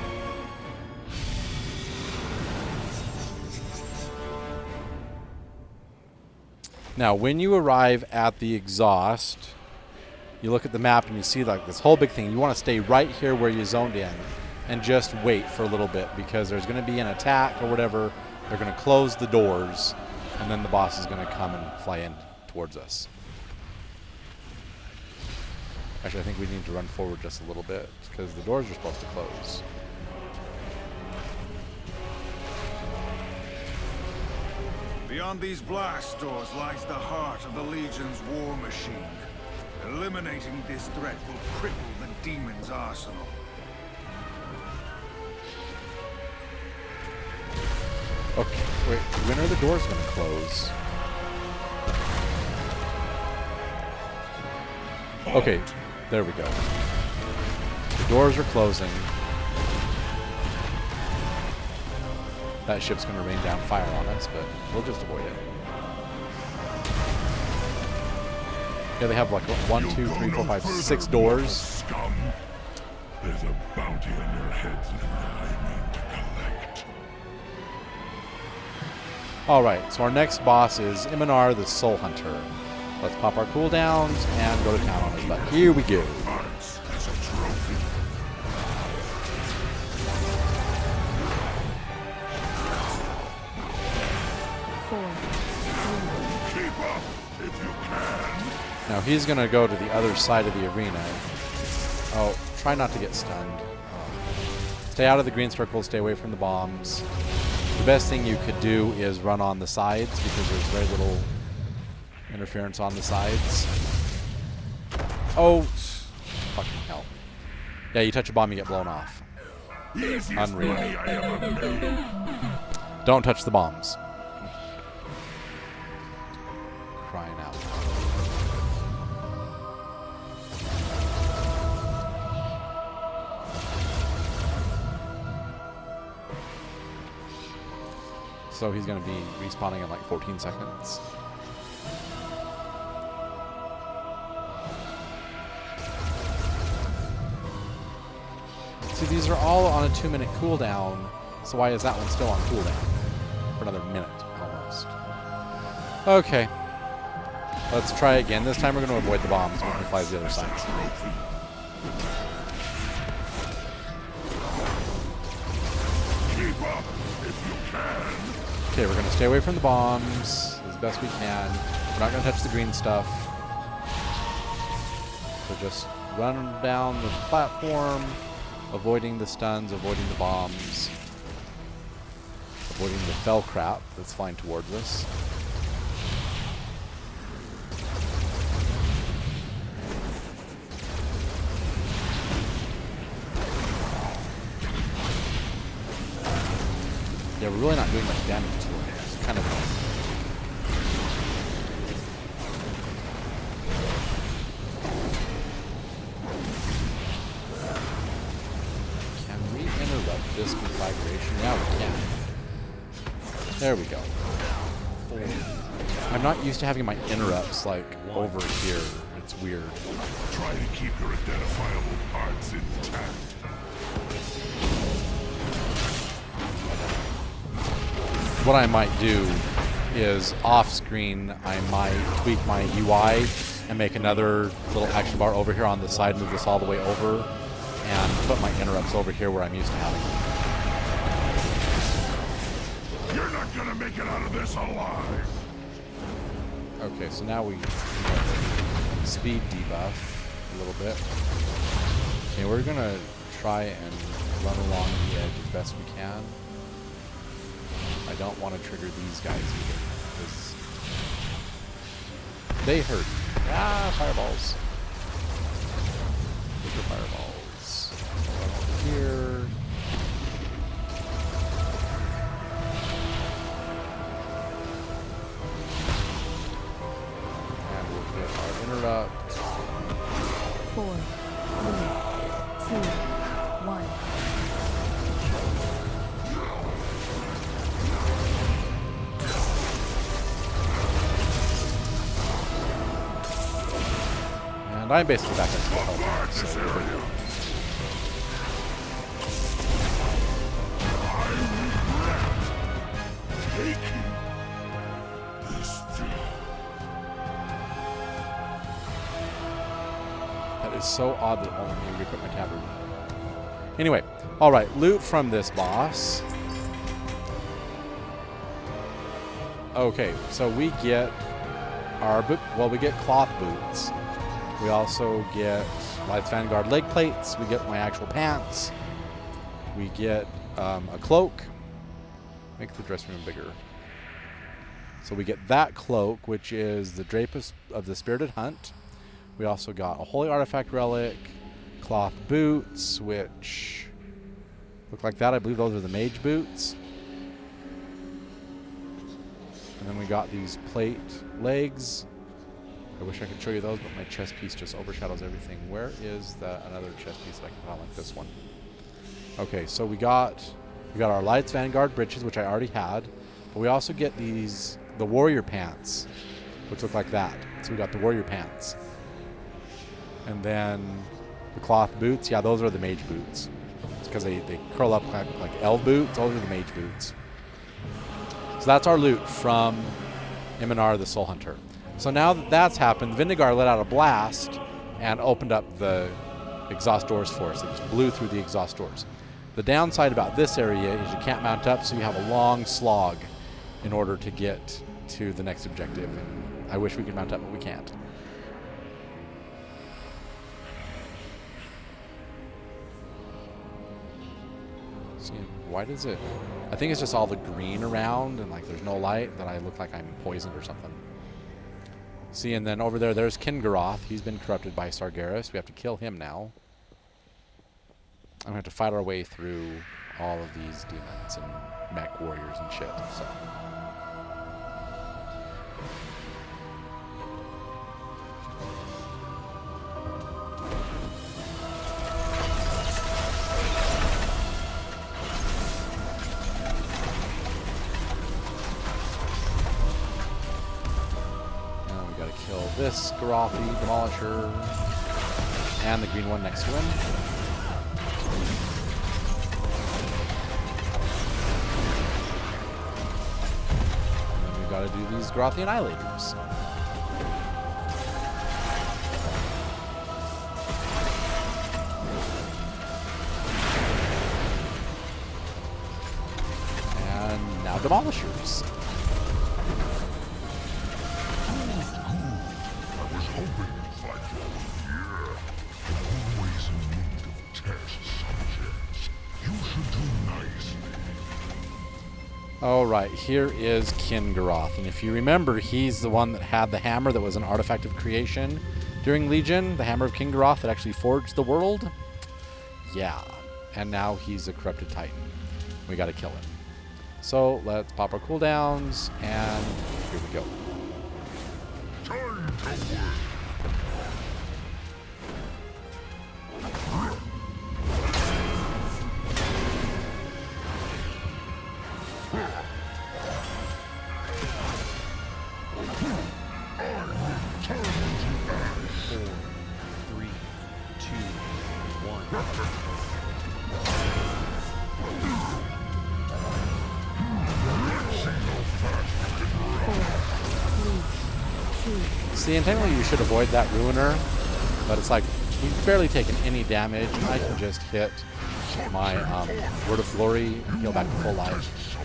Now, when you arrive at the exhaust, you look at the map and you see like this whole big thing. You want to stay right here where you zoned in and just wait for a little bit because there's going to be an attack or whatever. They're going to close the doors, and then the boss is going to come and fly in towards us. Actually, I think we need to run forward just a little bit because the doors are supposed to close. Beyond these blast doors lies the heart of the Legion's war machine. Eliminating this threat will cripple the demon's arsenal. Okay, wait, when are the doors going to close? Okay, there we go. The doors are closing. That ship's going to rain down fire on us, but we'll just avoid it. Yeah, they have like 1, 2, 3, 4, 5, 6 doors. Scum. There's a bounty on your heads that I mean to collect. Alright, so our next boss is Iminar the Soul Hunter. Let's pop our cooldowns and go to town on his butt. Here we go. Hearts as a trophy. Keep up if you can. Now he's going to go to the other side of the arena. Oh, try not to get stunned. Stay out of the green circle, stay away from the bombs. The best thing you could do is run on the sides because there's very little interference on the sides. Oh, fucking hell. Yeah, you touch a bomb, you get blown off. Unreal. Don't touch the bombs. Crying out. So he's going to be respawning in like 14 seconds. See, these are all on a 2-minute cooldown, so why is that one still on cooldown? For another minute, almost. Okay. Let's try again. This time we're going to avoid the bombs. We're going to fly to the other side. Keep up if you can. Okay, we're going to stay away from the bombs as best we can. We're not going to touch the green stuff. So just run down the platform, avoiding the stuns, avoiding the bombs, avoiding the fell crap that's flying towards us. Yeah, we're really not doing much damage to it. It's kind of annoying. Can we interrupt this conflagration? Yeah, we can. There we go. I'm not used to having my interrupts like over here. It's weird. Try to keep your identifiable parts intact. What I might do is off screen, I might tweak my UI and make another little action bar over here on the side, move this all the way over, and put my interrupts over here where I'm used to having them. You're not gonna make it out of this alive. Okay, so now we speed debuff a little bit. Okay, we're gonna try and run along the edge as best we can. I don't want to trigger these guys either, because they hurt. Ah, fireballs. Get your fireballs. Over here. And we'll get our interrupt. 4, 3, 2, 1. And I'm basically back into the health, so we're good. That is so odd that it won't let me re-equip my tabard. Anyway, alright, loot from this boss. Okay, so we get our we get cloth boots. We also get Lights Vanguard leg plates. We get my actual pants. We get a cloak. Make the dress room bigger. So we get that cloak, which is the Drape of the Spirited Hunt. We also got a Holy Artifact Relic, cloth boots, which look like that. I believe those are the mage boots. And then we got these plate legs. I wish I could show you those, but my chess piece just overshadows everything. Where is another chess piece that I can find like this one? Okay, so we got our Lights Vanguard breeches, which I already had, but we also get the warrior pants, which look like that. So we got the warrior pants. And then the cloth boots, yeah, those are the mage boots. It's because they curl up like elf boots. Those are the mage boots. So that's our loot from Iminar the Soul Hunter. So now that that's happened, Vindigar let out a blast and opened up the exhaust doors for us. It just blew through the exhaust doors. The downside about this area is you can't mount up, so you have a long slog in order to get to the next objective. And I wish we could mount up, but we can't. See, why does it... I think it's just all the green around and like there's no light that I look like I'm poisoned or something. See, and then over there's Kingaroth. He's been corrupted by Sargeras. We have to kill him now. I'm going to have to fight our way through all of these demons and mech warriors and shit, so... This Garothy, Demolisher, and the green one next to him. And then we've got to do these Garothy Annihilators. And now Demolishers. Alright, here is Kingaroth, and if you remember, he's the one that had the hammer that was an artifact of creation during Legion, the Hammer of Kingaroth that actually forged the world. Yeah, and now he's a corrupted titan. We gotta kill him. So let's pop our cooldowns, and here we go. Time to work. See, and technically you should avoid that Ruiner, but it's like, he's barely taken any damage. I can just hit my Word of Glory and heal back to full life.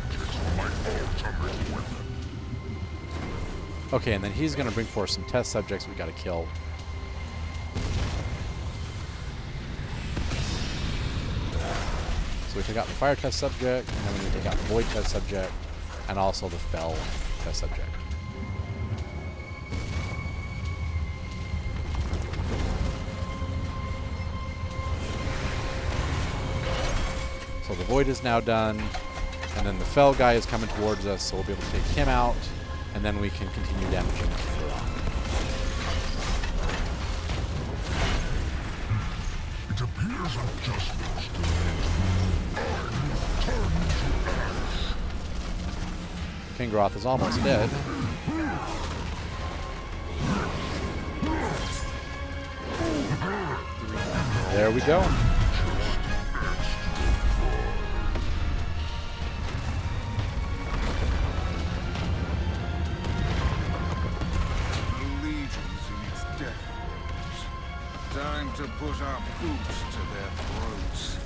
Okay, and then he's going to bring forth some test subjects we got to kill. So we take out the Fire test subject, and then we take out the Void test subject, and also the Fell test subject. So the Void is now done, and then the Fell guy is coming towards us, so we'll be able to take him out, and then we can continue damaging Kingaroth. It appears I've just lost Kingaroth is almost dead. There we go. Time to put our boots to their throats.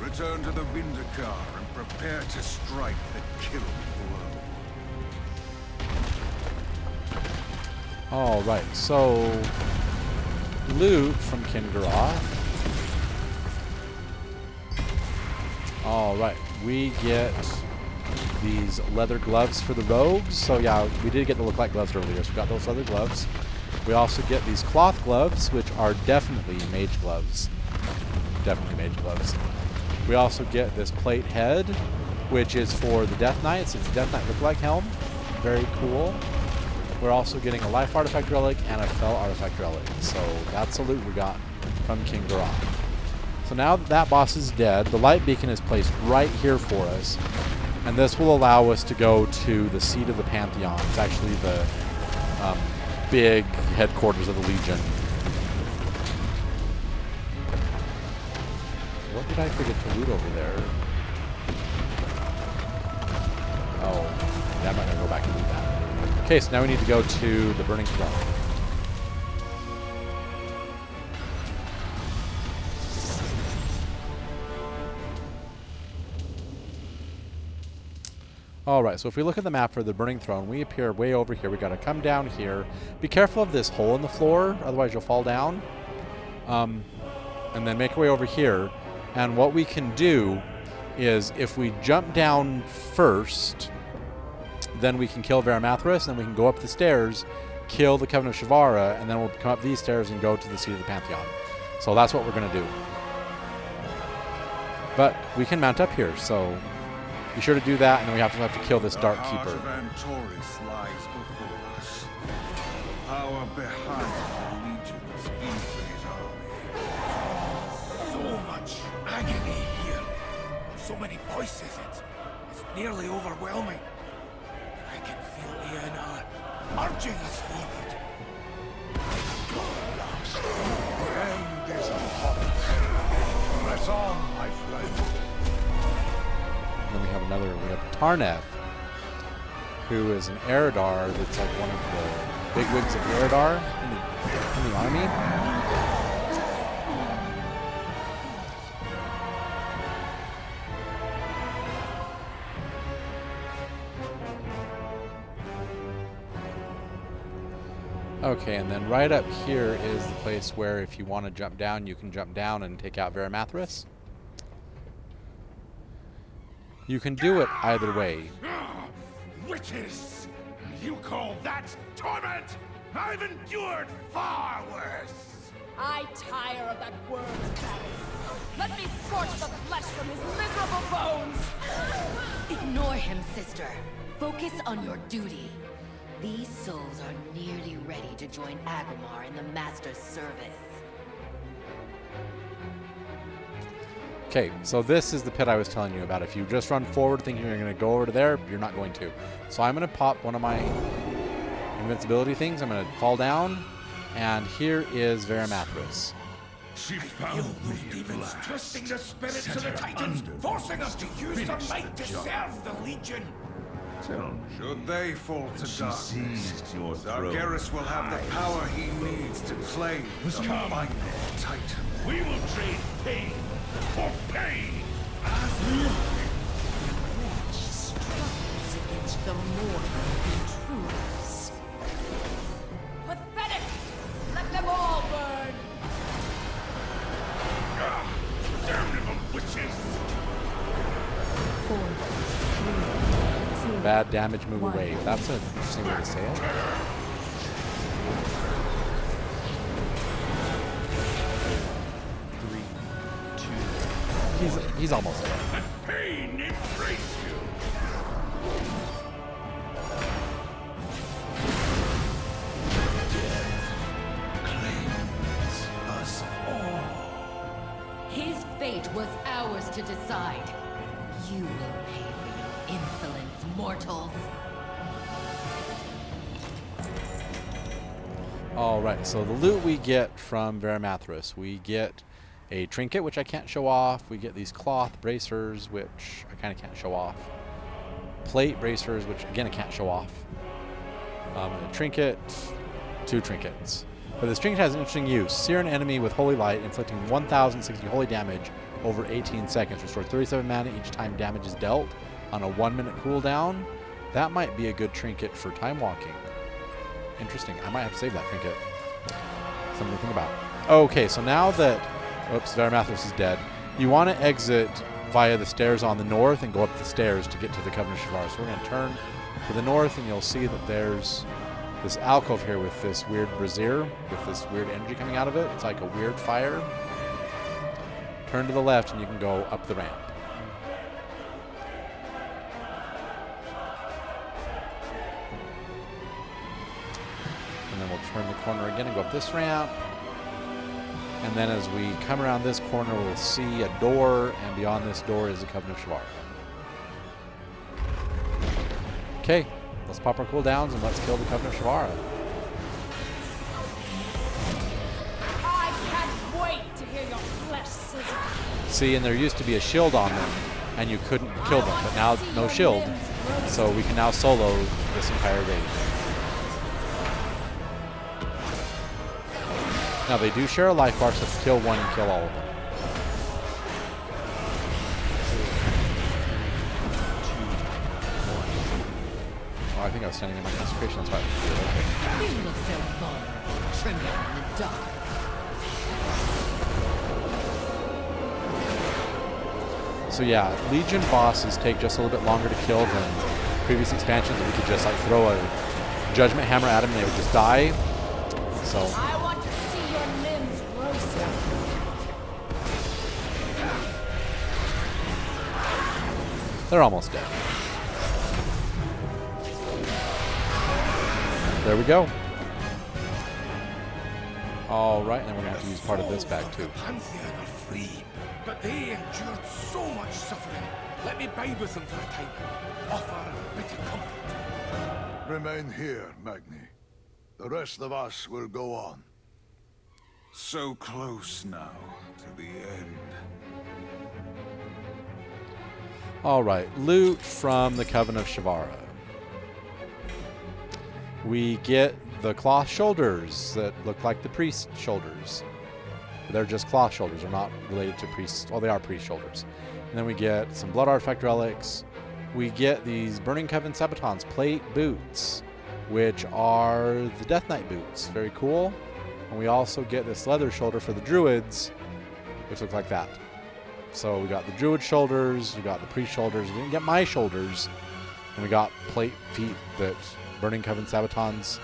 Return to the Vindicar and prepare to strike the killing blow. Alright, so loot from Kingaroth. Alright, we get these leather gloves for the rogues. So yeah, we did get the look-like gloves earlier, so we got those leather gloves. We also get these cloth gloves, which are definitely mage gloves. Definitely mage gloves. We also get this plate head, which is for the Death Knights. It's a Death Knight look-like helm. very cool. We're also getting a life artifact relic and a fell artifact relic. So that's the loot we got from King Garoth. So now that that boss is dead, the light beacon is placed right here for us. And this will allow us to go to the seat of the Pantheon. It's actually the big headquarters of the Legion. What did I forget to loot over there? Oh, yeah, I'm not going to go back and loot that. Okay, so now we need to go to the Burning Throne. Alright, so if we look at the map for the Burning Throne, we appear way over here. We got to come down here. Be careful of this hole in the floor, otherwise you'll fall down. And then make our way over here. And what we can do is, if we jump down first, then we can kill Varimathrus, and then we can go up the stairs, kill the Coven of Shivara, and then we'll come up these stairs and go to the seat of the Pantheon. So that's what we're going to do. But we can mount up here, so be sure to do that, and then we have to kill this Dark Keeper. The heart of Antorus lies before us. Power behind the Legion's infinite army. So much agony here. So many voices. It's nearly overwhelming. I can feel Leonard urging us forward. The end is upon us. Press on, my friend. And then we have Tarneth, who is an Eridar that's like one of the bigwigs of the Eridar in the army. Okay, and then right up here is the place where if you want to jump down, you can jump down and take out Varimathrus. You can do it either way. Witches! You call that torment? I've endured far worse! I tire of that word's babble. Let me scorch the flesh from his miserable bones! Ignore him, sister. Focus on your duty. These souls are nearly ready to join Agrimar in the Master's service. Okay, so this is the pit I was telling you about. If you just run forward thinking you're going to go over to there, you're not going to. So I'm going to pop one of my invincibility things. I'm going to fall down, and here is Varimathrus. She found me demons twisting the spirits of the Titans, forcing us to use their might to serve the Legion. Should they fall to darkness, Sargeras will have the power he needs to claim the final Titan. We will trade pain for pain. Struggles against the mortal intruders. Pathetic! Let them all burn! Damnable witches! 4, 3, 2, Bad damage, move 1. away. That's an interesting way to say it. He's almost dead. Pain embrace you! Claims us all. His fate was ours to decide. You will pay for your insolence, mortals. Alright, so the loot we get from Varimathrus, we get a trinket, which I can't show off. We get these cloth bracers, which I kind of can't show off. Plate bracers, which again I can't show off. A trinket, 2 trinkets. But this trinket has an interesting use. Sear an enemy with holy light, inflicting 1060 holy damage over 18 seconds. Restore 37 mana each time damage is dealt on a 1-minute cooldown. That might be a good trinket for time walking. Interesting. I might have to save that trinket. Something to think about. Okay, so now that Varimathrus is dead, you want to exit via the stairs on the north and go up the stairs to get to the Coven of Shivara. So we're going to turn to the north, and you'll see that there's this alcove here with this weird brazier, with this weird energy coming out of it. It's like a weird fire. Turn to the left, and you can go up the ramp. corner again and go up this ramp. And then as we come around this corner, we'll see a door, and beyond this door is the Covenant of Shivara. Okay, let's pop our cooldowns and let's kill the Covenant of Shivara. I can't wait to hear your flesh sizzle. See, and there used to be a shield on them, and you couldn't kill them, but now no shield, so we can now solo this entire raid. Now they do share a life bar, so if you kill one, you kill all of them. Oh, I think I was standing in my consecration, that's right. You look so vulnerable, trembling in the dark. So yeah, Legion bosses take just a little bit longer to kill than previous expansions. We could just like throw a Judgment Hammer at them and they would just die. So I want to see your limbs roasted. they're almost dead. There we go. All right, and then we're gonna have to use part of this back too. The Pantheon are free, but they endured so much suffering. Let me bide with them for a time. Offer a bit of comfort. Remain here, Magni. The rest of us will go on. So close now to the end. All right, loot from the Covenant of Shivara. We get the cloth shoulders that look like the priest shoulders. They're just cloth shoulders. They're not related to priests. Well, they are priest shoulders. And then we get some blood artifact relics. We get these Burning Covenant Sabatons plate boots, which are the Death Knight boots. Very cool. And we also get this leather shoulder for the druids, which look like that. So we got the druid shoulders, we got the priest shoulders. We didn't get my shoulders, and we got plate feet that Burning Covenant Sabatons.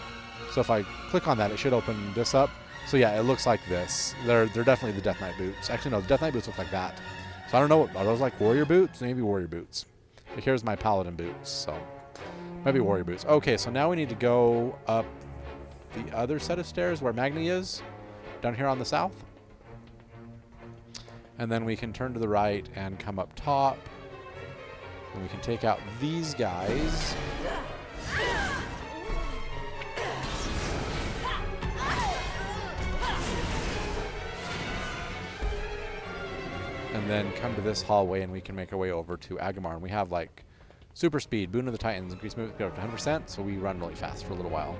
So if I click on that, it should open this up. So yeah, it looks like this. They're definitely the Death Knight boots. Actually, no, the Death Knight boots look like that. So I don't know, are those like warrior boots? Maybe warrior boots. But here's my paladin boots, so maybe warrior boots. Okay, so now we need to go up the other set of stairs where Magni is, down here on the south. And then we can turn to the right and come up top. And we can take out these guys. And then come to this hallway and we can make our way over to Agamar. And we have like super speed, Boon of the Titans, increased movement speed up to 100%, so we run really fast for a little while.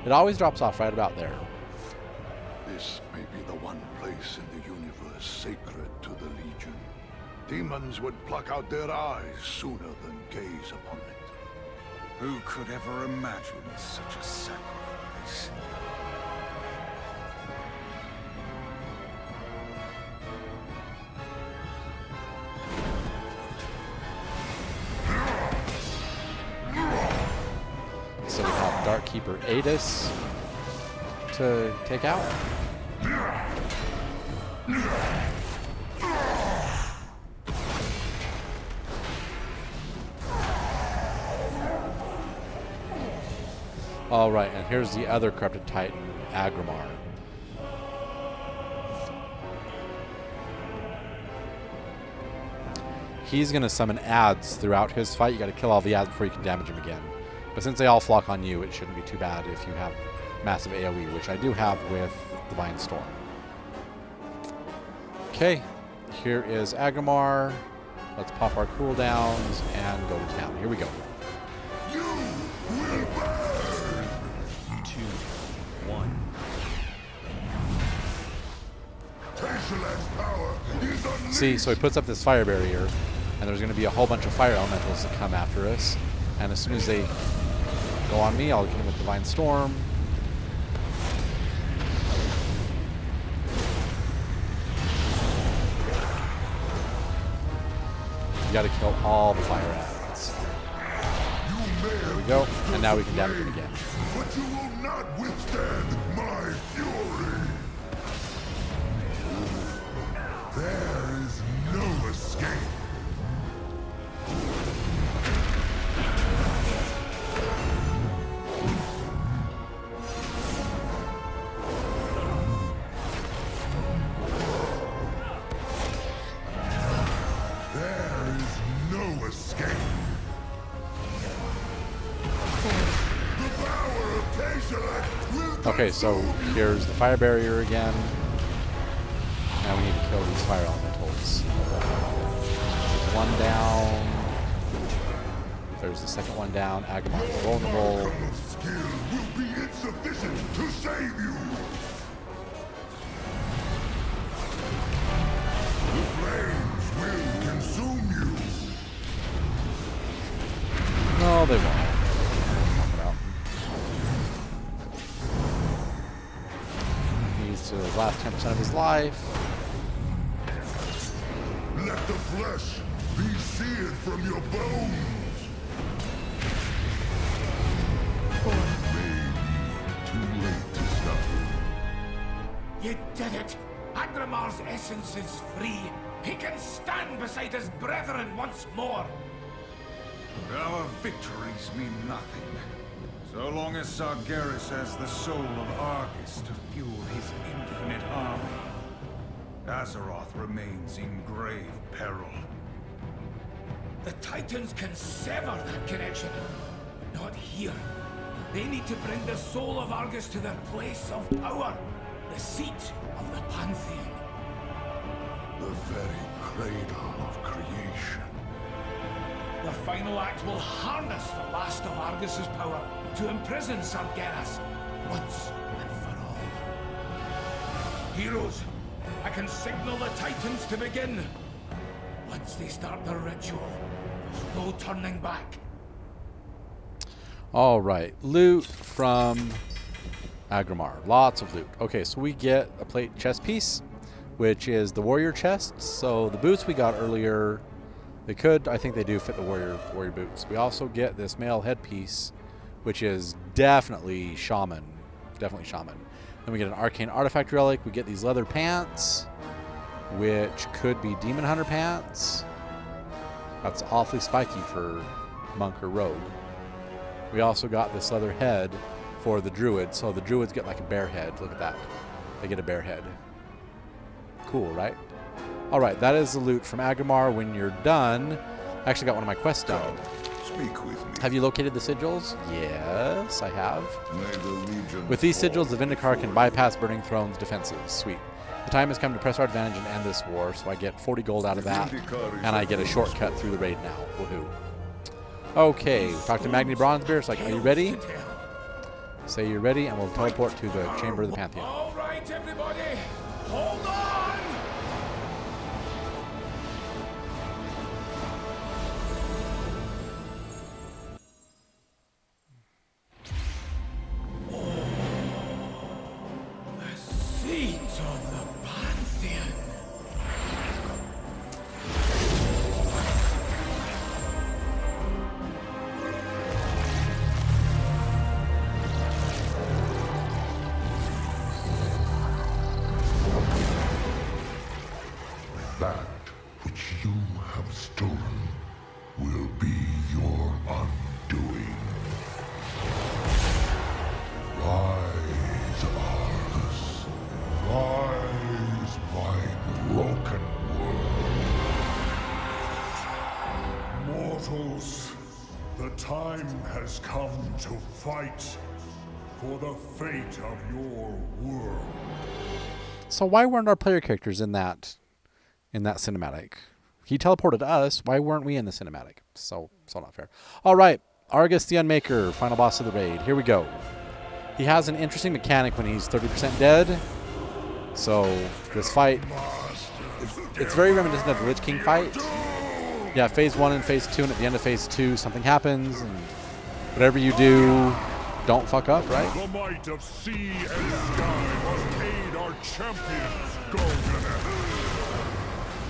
It always drops off right about there. This may be the one place in the universe sacred to the Legion. Demons would pluck out their eyes sooner than gaze upon it. Who could ever imagine such a sacrifice? So we have Dark Keeper Adis to take out. All right, and here's the other corrupted titan, Agramar. He's going to summon ads throughout his fight. You got to kill all the ads before you can damage him again. But since they all flock on you, it shouldn't be too bad if you have massive AoE, which I do have with Divine Storm. Okay, here is Agramar. Let's pop our cooldowns and go to town. Here we go. You will burn! 2, 1. Tashalan's power is unleashed! See, so he puts up this fire barrier, and there's going to be a whole bunch of fire elementals that come after us. And as soon as they go on me, I'll get them with Divine Storm. You got to kill all the fire ads. There we go, and now we can damage him again. But you will not withstand my fury! There is no escape! Okay, so here's the fire barrier again. Now we need to kill these fire elementals. There's one down. There's the second one down. Agumar is vulnerable. Skill will be insufficient to save you. The flames will consume you. No, they won't. He's to the last 10% of his life. Let the flesh be seared from your bones. Maybe too late to stop him. You did it! Agramar's essence is free. He can stand beside his brethren once more. Our victories mean nothing. So long as Sargeras has the soul of Argus to fuel his infinite army, Azeroth remains in grave peril. The Titans can sever that connection, but not here. They need to bring the soul of Argus to their place of power, the seat of the Pantheon. The very cradle of creation. The final act will harness the last of Argus's power to imprison Sargeras once and for all. Heroes, I can signal the Titans to begin. Once they start their ritual, there's no turning back. All right, loot from Agramar. Lots of loot. Okay, so we get a plate chest piece, which is the warrior chest. So the boots we got earlier, they could, I think they do fit the warrior boots. We also get this male headpiece, which is definitely shaman. Definitely shaman. Then we get an arcane artifact relic. We get these leather pants, which could be demon hunter pants. That's awfully spiky for monk or rogue. We also got this leather head for the druid. So the druids get like a bear head. Look at that. They get a bear head. Cool, right? All right, that is the loot from Agramar. When you're done, I actually got one of my quests done. Speak with me. Have you located the sigils? Yes, I have. May the Legion With these fall. sigils, the Vindicar can bypass Burning Throne's defenses. Sweet. The time has come to press our advantage and end this war, so I get 40 gold out of that, and I get a shortcut through the raid now. Woohoo. Okay, talk to Magni Bronzebeard. It's like, are you ready? Say you're ready, and we'll teleport to the Chamber of the Pantheon. All right, everybody, hold on! Seeds of the Pantheon. That which you have stolen will be your undoing. Rise, Argus. Rise, my broken world. Mortals, the time has come to fight for the fate of your world. So why weren't our player characters in that cinematic? He teleported us. Why weren't we in the cinematic? So not fair. All right, Argus the Unmaker, final boss of the raid. Here we go. He has an interesting mechanic when he's 30% dead. So this fight, it's very reminiscent of the Lich King fight. Yeah, phase 1 and phase 2, and at the end of phase 2, something happens, and whatever you do, don't fuck up, right? The might of sea and sky must aid our champions, Golden.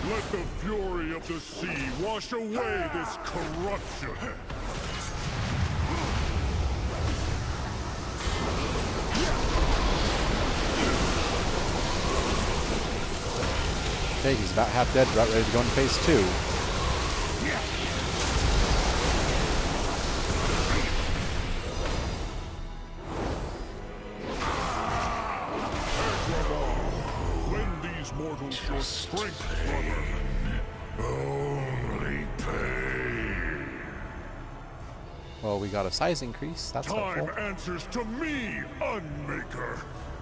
Let the fury of the sea wash away this corruption. Okay, he's about half dead, about ready to go into phase 2. When these mortals your strength, brother. Only pain. Well, we got a size increase. That's Time helpful. answers to me, Unmaker.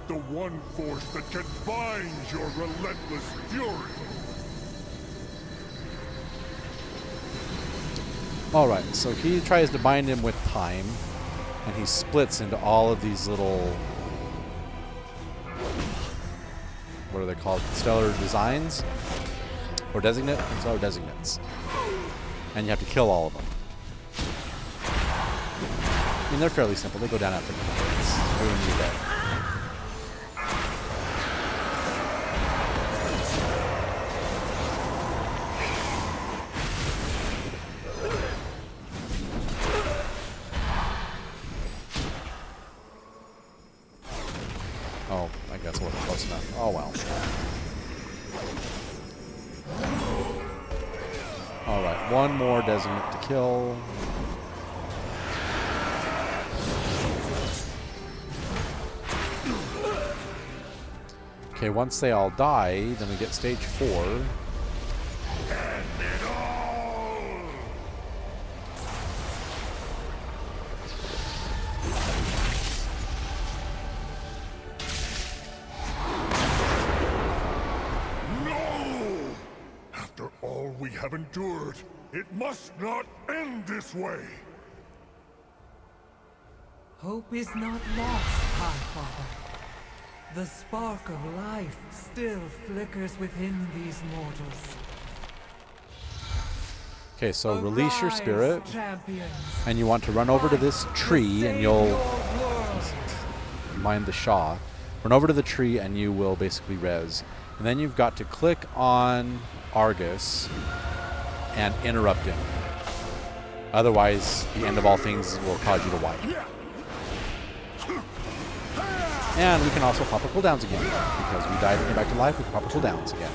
The one force that can bind your relentless fury. Alright, so he tries to bind him with time, and he splits into all of these little... what are they called? Stellar designs? Or designate? Stellar designates. And you have to kill all of them. I mean, they're fairly simple. They go down after minutes. Ruin your day. Oh, I guess I wasn't close enough. Oh well. Alright, one more designate to kill. Okay, once they all die, then we get stage 4. After all we have endured, it must not end this way. Hope is not lost, High Father. The spark of life still flickers within these mortals. Okay, so release your Arise, spirit, champions. and you want to run over to this tree, and you'll Your world. mind the Shaw. Run over to the tree, and you will basically res. And then you've got to click on Argus and interrupt him. Otherwise, the end of all things will cause you to wipe. And we can also pop our cooldowns again. Because we died and came back to life, we can pop our cooldowns again.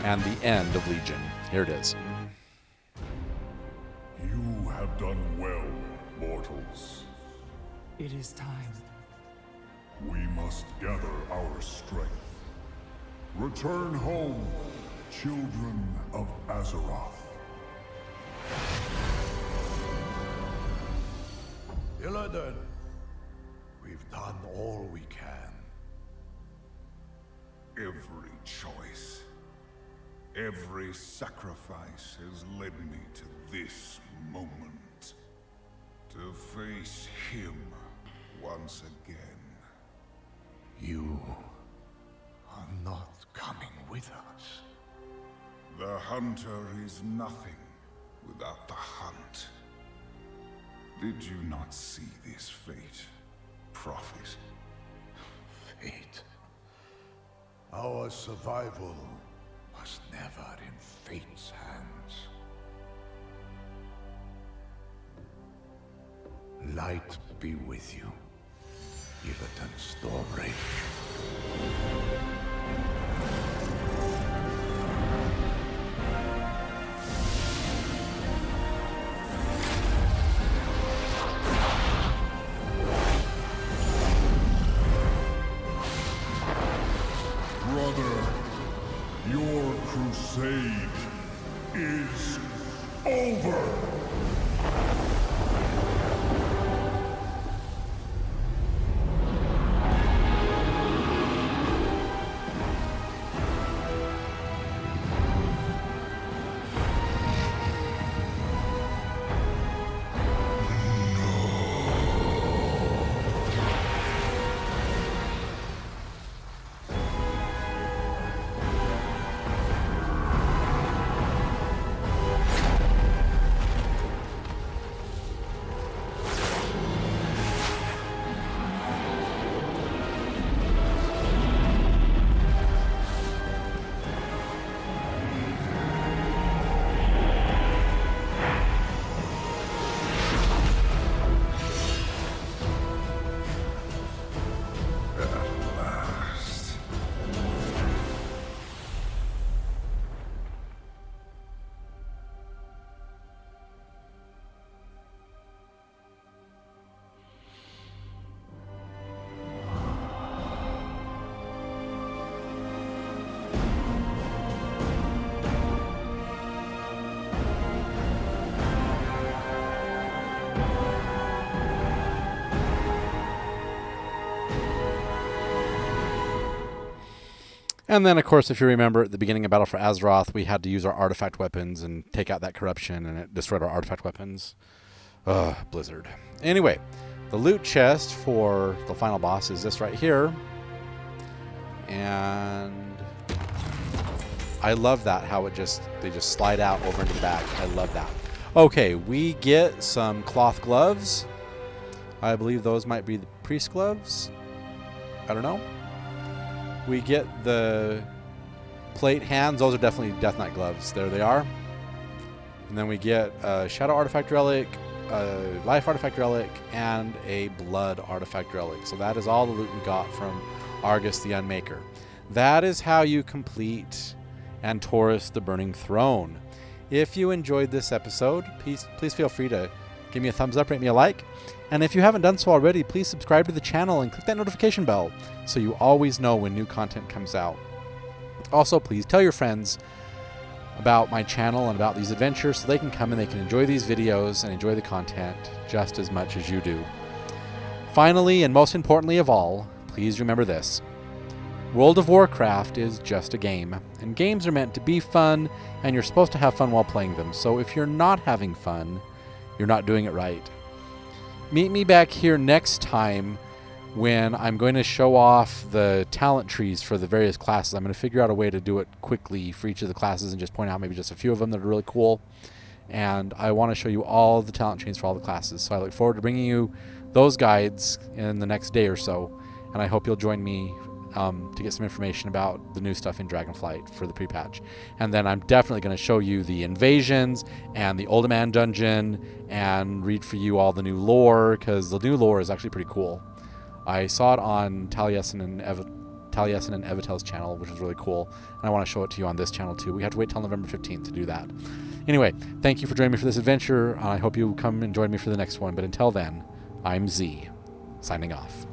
And the end of Legion. Here it is. You have done well, mortals. It is time. We must gather our strength. Return home, children of Azeroth. Illidan, we've done all we can. Every choice, every sacrifice has led me to this moment. To face him once again. You are not coming with us. The hunter is nothing without the hunt. Did you not see this fate, prophet? Fate. Our survival was never in fate's hands. Light be with you, Illidan Stormrage. Brother, your crusade is over! And then, of course, if you remember at the beginning of Battle for Azeroth, we had to use our artifact weapons and take out that corruption, and it destroyed our artifact weapons. Ugh, Blizzard. Anyway, the loot chest for the final boss is this right here. And I love that, how they just slide out over into the back. I love that. Okay, we get some cloth gloves. I believe those might be the priest gloves. I don't know. We get the plate hands. Those are definitely Death Knight gloves. There they are. And then we get a Shadow Artifact Relic, a Life Artifact Relic, and a Blood Artifact Relic. So that is all the loot we got from Argus the Unmaker. That is how you complete Antorus the Burning Throne. If you enjoyed this episode, please feel free to give me a thumbs up, rate me a like. And if you haven't done so already, please subscribe to the channel and click that notification bell so you always know when new content comes out. Also, please tell your friends about my channel and about these adventures so they can come and they can enjoy these videos and enjoy the content just as much as you do. Finally, and most importantly of all, please remember this. World of Warcraft is just a game, and games are meant to be fun, and you're supposed to have fun while playing them. So if you're not having fun, you're not doing it right. Meet me back here next time when I'm going to show off the talent trees for the various classes. I'm going to figure out a way to do it quickly for each of the classes and just point out maybe just a few of them that are really cool. And I want to show you all the talent trees for all the classes. So I look forward to bringing you those guides in the next day or so. And I hope you'll join me to get some information about the new stuff in Dragonflight for the pre-patch. And then I'm definitely going to show you the invasions and the Uldaman dungeon and read for you all the new lore, because the new lore is actually pretty cool. I saw it on Taliesin and Evitel's channel, which is really cool, and I want to show it to you on this channel too. We have to wait till November 15th to do that. Anyway, thank you for joining me for this adventure. I hope you come and join me for the next one, but until then, I'm Z, signing off.